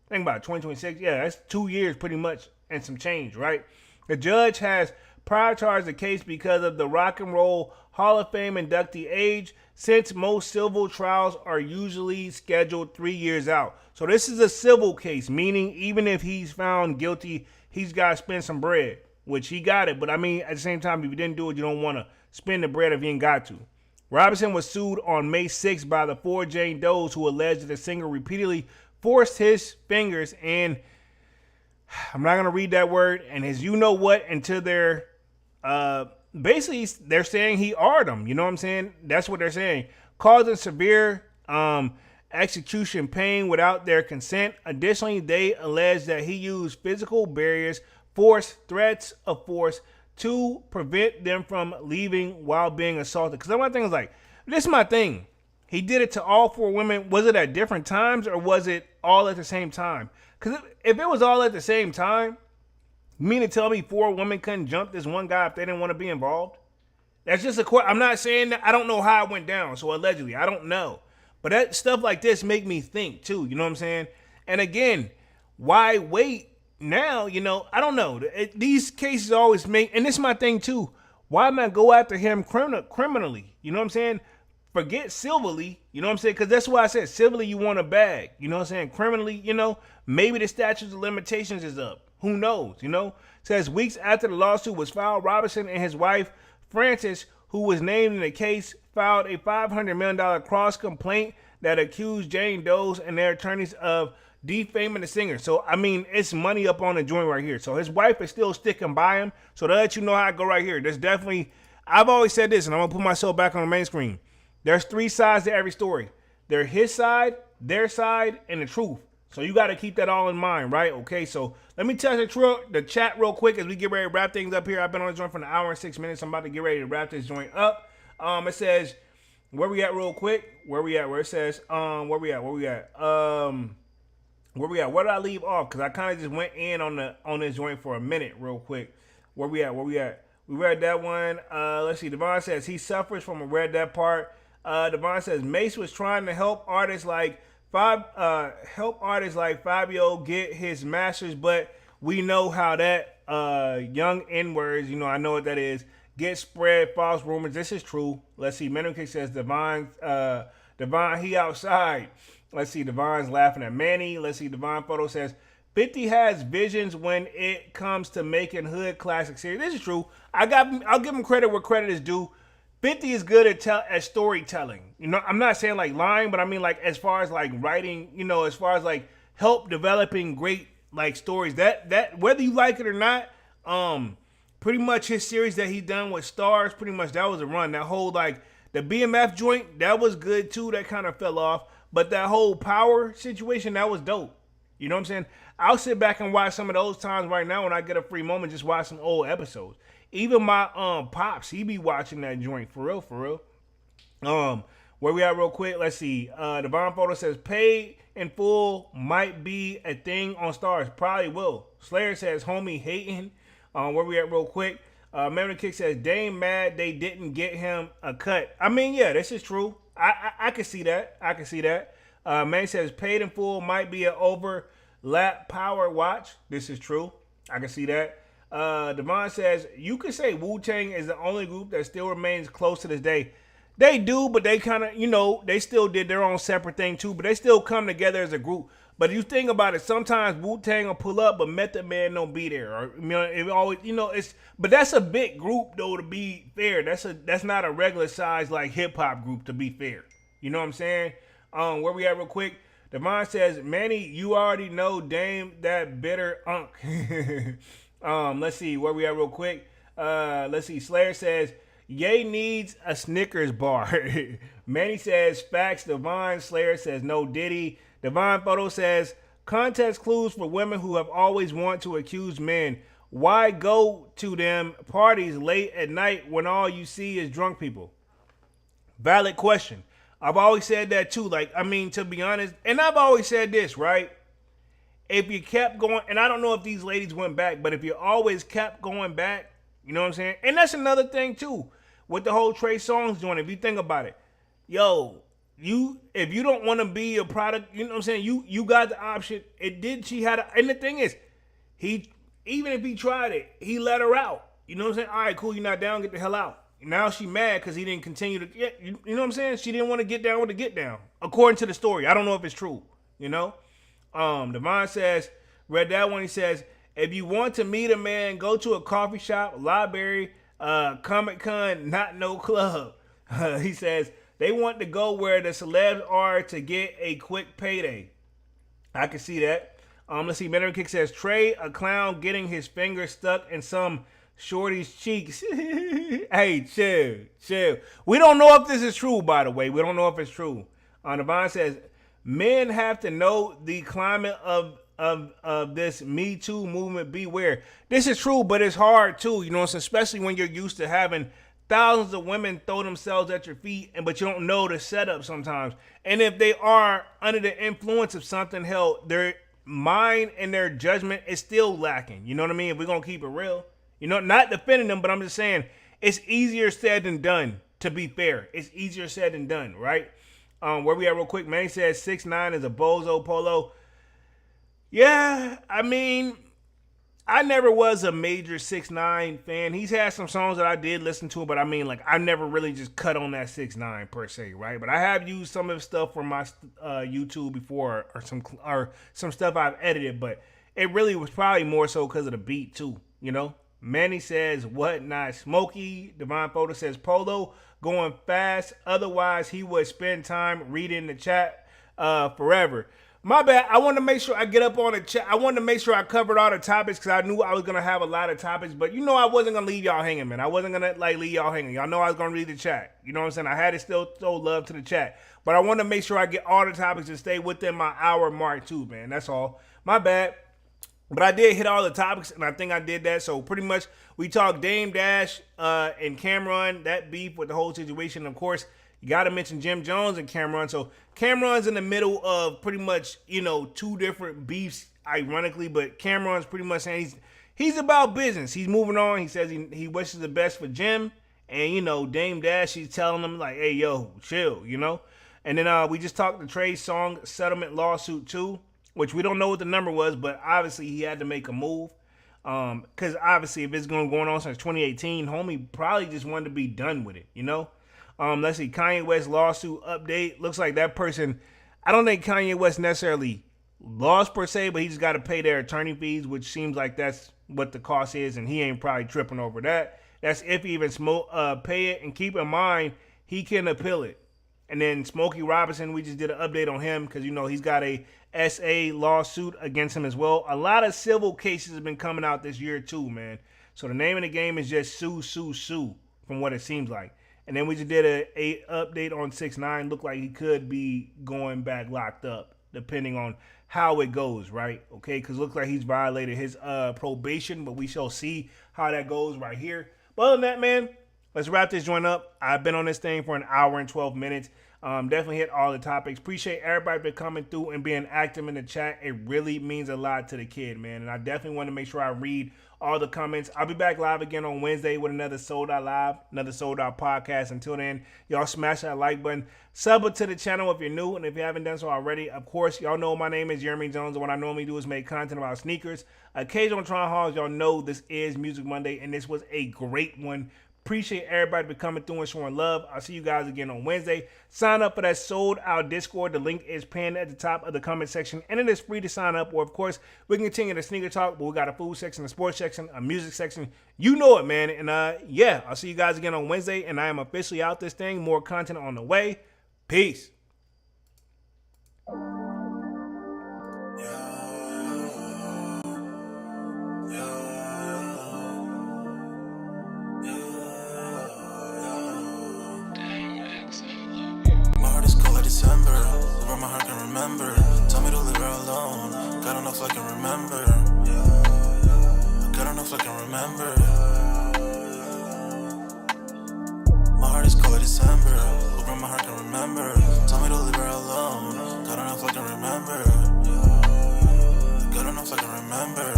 Speaker 2: Think about it, 2026. Yeah, that's 2 years pretty much and some change, right? The judge has prioritized the case because of the Rock and Roll Hall of Fame inductee age, since most civil trials are usually scheduled 3 years out. So this is a civil case, meaning even if he's found guilty, he's got to spend some bread, which he got it. But I mean, at the same time, if you didn't do it, you don't want to spend the bread if you ain't got to. Robinson was sued on May 6th by the 4 Jane Does who alleged that the singer repeatedly forced his fingers and I'm not going to read that word, and his you-know-what until they're, basically, they're saying he arred them. You know what I'm saying? That's what they're saying. Causing severe execution pain without their consent. Additionally, they allege that he used physical barriers, force, threats of force to prevent them from leaving while being assaulted. Because my thing is like, this is my thing. He did it to all 4 women. Was it at different times or was it all at the same time? Because if it was all at the same time, You mean to tell me 4 women couldn't jump this one guy if they didn't want to be involved? That's just a question. I'm not saying that. I don't know how it went down. So allegedly, I don't know. But that stuff like this make me think too. You know what I'm saying? And again, why wait now? You know, I don't know. These cases always make, and this is my thing too. Why not go after him criminally? You know what I'm saying? Forget civilly. You know what I'm saying? Because that's why I said civilly you want a bag. You know what I'm saying? Criminally, you know, maybe the statute of limitations is up. Who knows? You know? Says weeks after the lawsuit was filed, Robinson and his wife Frances, who was named in the case, filed a $500 million cross complaint that accused Jane Doe's and their attorneys of defaming the singer. So, I mean, it's money up on the joint right here. So his wife is still sticking by him. So to let you know how I go right here, there's definitely, I've always said this, and I'm going to put myself back on the main screen. There's 3 sides to every story. There's his side, their side, and the truth. So you got to keep that all in mind, right? Okay, so let me test the chat real quick as we get ready to wrap things up here. I've been on the joint for an hour and 6 minutes. I'm about to get ready to wrap this joint up. It says, where we at real quick? Where we at? Where it says, where we at? Where did I leave off? Because I kind of just went in on this joint for a minute real quick. Where we at? We read that one. Let's see. Devon says he suffers from a read that part. Devon says Mace was trying to help artists like Fabio get his masters, but we know how that young N-words, you know, I know what that is, get spread false rumors. This is true. Let's see. Menukick says Devon, he outside. Let's see. Devon's laughing at Manny. Let's see. Devon Photo says 50 has visions when it comes to making hood classic series. This is true. I'll give him credit where credit is due. 50 is good at storytelling. You know, I'm not saying like lying, but I mean like as far as like writing, you know, as far as like help developing great like stories. That whether you like it or not, pretty much his series that he done with Stars, pretty much that was a run. That whole like the BMF joint, that was good too. That kind of fell off. But that whole power situation, that was dope. You know what I'm saying? I'll sit back and watch some of those times right now when I get a free moment, just watch some old episodes. Even my pops, he be watching that joint for real. Where we at real quick? Let's see. Devon Photo says paid in full might be a thing on Stars. Probably will. Slayer says homie hating. Where we at real quick? Memory Kick says Dame mad they didn't get him a cut. I mean, yeah, this is true. I can see that. Man says paid in full might be an overlap power watch. This is true. I can see that. Devon says, you could say Wu-Tang is the only group that still remains close to this day. They do, but they kind of, you know, they still did their own separate thing too, but they still come together as a group. But you think about it, sometimes Wu-Tang will pull up, but Method Man don't be there. Or, you know, it always, you know, but that's a big group though, to be fair. That's not a regular size like hip hop group, to be fair. You know what I'm saying? Where we at real quick? Devon says, Manny, you already know Dame that bitter unk. Let's see where we at real quick. Let's see. Slayer says Ye needs a Snickers bar. Manny says facts. Devon. Slayer says no Diddy. Devon Photo says context clues for women who have always wanted to accuse men. Why go to them parties late at night when all you see is drunk people? Valid question. I've always said that too. Like, I mean, to be honest, and I've always said this, right? If you kept going, and I don't know if these ladies went back, but if you always kept going back, you know what I'm saying? And that's another thing too, with the whole Trey Songz joint. If you think about it, yo, if you don't want to be a product, you know what I'm saying? You got the option. And the thing is, even if he tried it, he let her out. You know what I'm saying? All right, cool, you're not down, get the hell out. Now she mad because he didn't continue to get, you know what I'm saying? She didn't want to get down with the get down, according to the story. I don't know if it's true, you know? Devon says, read that one. He says, if you want to meet a man, go to a coffee shop, library, Comic-Con, not no club. He says, they want to go where the celebs are to get a quick payday. I can see that. Let's see. Mandarin Kick says, Trey, a clown getting his finger stuck in some shorty's cheeks. Hey, chill. We don't know if this is true, by the way. We don't know if it's true. Devon says, men have to know the climate of this Me Too movement. Beware. This is true, but it's hard too. You know, especially when you're used to having thousands of women throw themselves at your feet, but you don't know the setup sometimes. And if they are under the influence of something, hell, they're mind and their judgment is still lacking. You know what I mean? If we're gonna keep it real, you know, not defending them, but I'm just saying it's easier said than done. To be fair, it's easier said than done, right? Where we at real quick? Manny says 6ix9ine is a bozo polo. Yeah, I mean, I never was a major 6ix9ine fan. He's had some songs that I did listen to, but I mean, like, I never really just cut on that 6ix9ine per se, right? But I have used some of his stuff from my YouTube before, or some stuff I've edited, but it really was probably more so because of the beat too, you know? Manny says, what not? Smokey. Divine Photo says, Polo going fast. Otherwise, he would spend time reading the chat forever. My bad. I wanted to make sure I get up on the chat. I wanted to make sure I covered all the topics because I knew I was going to have a lot of topics. But you know I wasn't going to leave y'all hanging, man. I wasn't going to leave y'all hanging. Y'all know I was going to read the chat. You know what I'm saying? I had to still throw love to the chat. But I wanted to make sure I get all the topics and stay within my hour mark too, man. That's all. My bad. But I did hit all the topics, and I think I did that. So pretty much we talked Dame Dash and Cameron, that beef with the whole situation. Of course, you got to mention JimJones and Cameron. So Cameron's in the middle of pretty much, you know, two different beefs, ironically. But Cameron's pretty much saying he's about business. He's moving on. He says he wishes the best for Jim. And, you know, Dame Dash, he's telling him, like, hey, yo, chill, you know. And then we just talked the Trey Songz settlement lawsuit, too, which we don't know what the number was. But obviously he had to make a move. Because obviously if it's going on since 2018, homie probably just wanted to be done with it, you know. Let's see, Kanye West lawsuit update. Looks like that person, I don't think Kanye West necessarily lost per se, but he just got to pay their attorney fees, which seems like that's what the cost is, and he ain't probably tripping over that. That's if he even pay it, and keep in mind, he can appeal it. And then Smokey Robinson, we just did an update on him because, you know, he's got a SA lawsuit against him as well. A lot of civil cases have been coming out this year too, man. So the name of the game is just sue, sue, sue, from what it seems like. And then we just did a update on 6ix9ine. Looked like he could be going back locked up, depending on how it goes, right? Okay, because it looks like he's violated his probation, but we shall see how that goes right here. But other than that, man, let's wrap this joint up. I've been on this thing for an hour and 12 minutes. Definitely hit all the topics. Appreciate everybody for coming through and being active in the chat. It really means a lot to the kid, man. And I definitely want to make sure I read all the comments. I'll be back live again on Wednesday with another Sold Out Live, another Sold Out podcast. Until then, y'all smash that like button. Sub to the channel if you're new, and if you haven't done so already, of course, y'all know my name is JimJones, and what I normally do is make content about sneakers. Occasional Tron Halls, y'all know this is Music Monday, and this was a great one. Appreciate everybody for coming through and showing love. I'll see you guys again on Wednesday. Sign up for that Sold Out Discord. The link is pinned at the top of the comment section, and it is free to sign up. Or, of course, we can continue the sneaker talk, but we got a food section, a sports section, a music section. You know it, man. And, yeah, I'll see you guys again on Wednesday, and I am officially out this thing. More content on the way. Peace.
Speaker 1: December, where my heart can remember. Tell me to leave her alone. God don't know if I can remember. God don't know if I can remember. My heart is cold December, where my heart can remember. Tell me to leave her alone. God don't know if I can remember. God don't know if I can remember.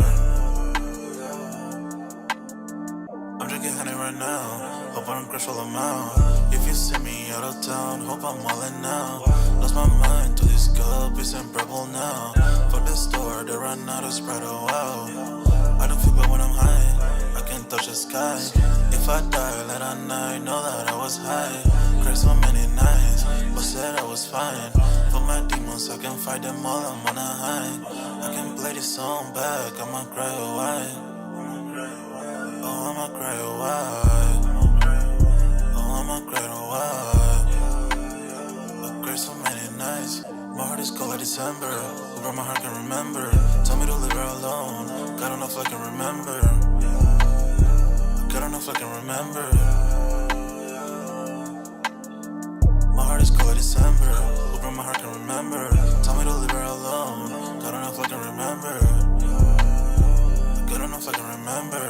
Speaker 1: I'm drinking honey right now. Hope I don't crash all amount. If you see me out of town, hope I'm wildin' now. Lost my mind to this cup, it's unbearable now. For the store, they run out of Sprite, oh wow. I don't feel bad when I'm high, I can't touch the sky. If I die, let a night know that I was high. Cried so many nights, but said I was fine. For my demons, I can fight them all, I'm on a high. I can play this song back, I'ma cry a while. Oh, I'ma cry a while. I'ma cry a while. I cried so many nights. My heart is cold like December. Where my heart can remember. Tell me to leave her alone. God don't know if I can remember. God don't know if I can remember. My heart is cold like December. Where my heart can remember. Tell me to leave her alone. God don't know if I can remember. God don't know if I can remember.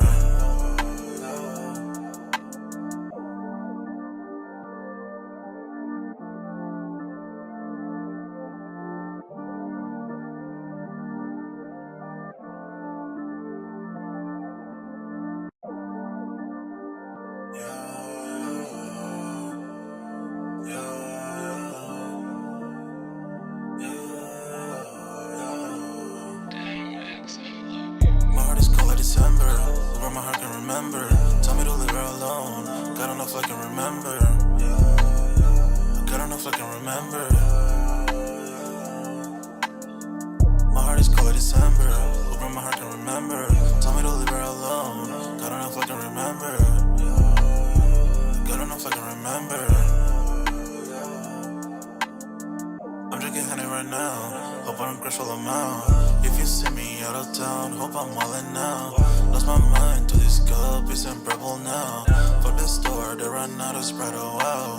Speaker 1: Over my heart can remember. Tell me to leave her alone. God don't know if I can remember. God don't know if I can remember. My heart is cold like December. Over my heart can remember. Tell me to leave her alone. God don't know if I can remember. God don't know if I can remember. I'm drinking honey right now. Hope I don't crash all amount. If you see me out of town, hope I'm wildin' now. Lost my mind to this cup, it's unbearable now. For the store, they run out of Sprite, oh wow.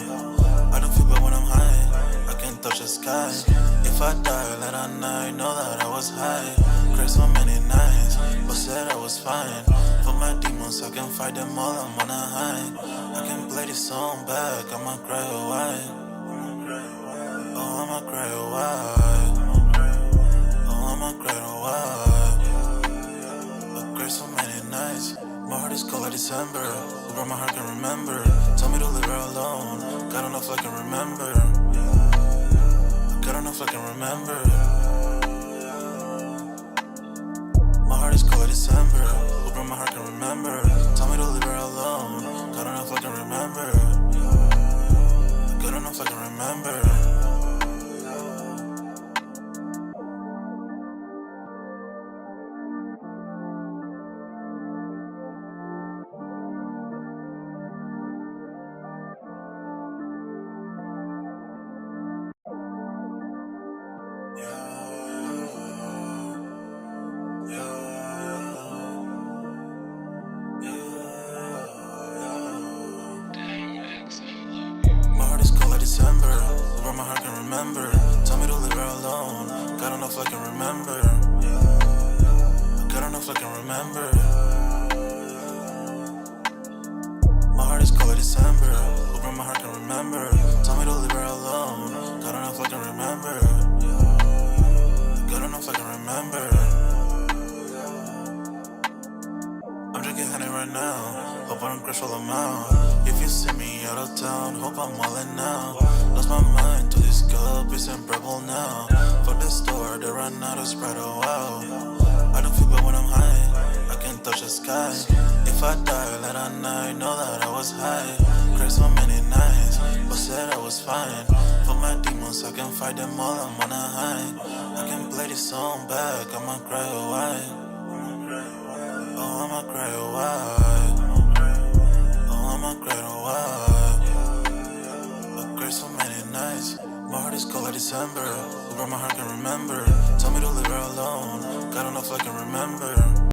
Speaker 1: I don't feel bad when I'm high, I can't touch the sky. If I die, let I night, know that I was high. Cried so many nights, but said I was fine. For my demons, I can fight them all, I'm on a high. I can play this song back, I'ma cry or why. Oh, I'ma cry or why. Oh, I'ma cry or why. I cried so many nights. My heart is cold like December. Over my heart can remember. Tell me to leave her alone. God don't know if I can remember. God don't know if I can remember. My heart is cold like December. Over my heart can remember. Tell me to leave her alone. God don't know if I can remember. God don't know if I can remember. My heart is cold like December. Over my heart can remember. Tell me to leave her alone. God don't know if I can remember. God don't know if I can remember. My heart is cold like December. Over my heart can remember. Tell me to leave her alone. God don't know if I can remember. God don't know if I can remember. I'm drinking honey right now. Hope I don't crash all amount. If you see me out of town, hope I'm wildin' now. Lost my mind to this cup, it's unbearable now. For the store, they run out of Sprite, oh wow. I don't feel bad when I'm high, I can't touch the sky. If I die, let I night, know that I was high. Cried so many nights, but said I was fine. For my demons, I can fight them all, I'm on a high. I can play this song back, I'ma cry or why. Oh, I'ma cry or why. Oh, I'ma cry or why. I cried so many nights. My heart is cold like December. Over my heart can remember. Tell me to leave her alone. God don't know if I can remember.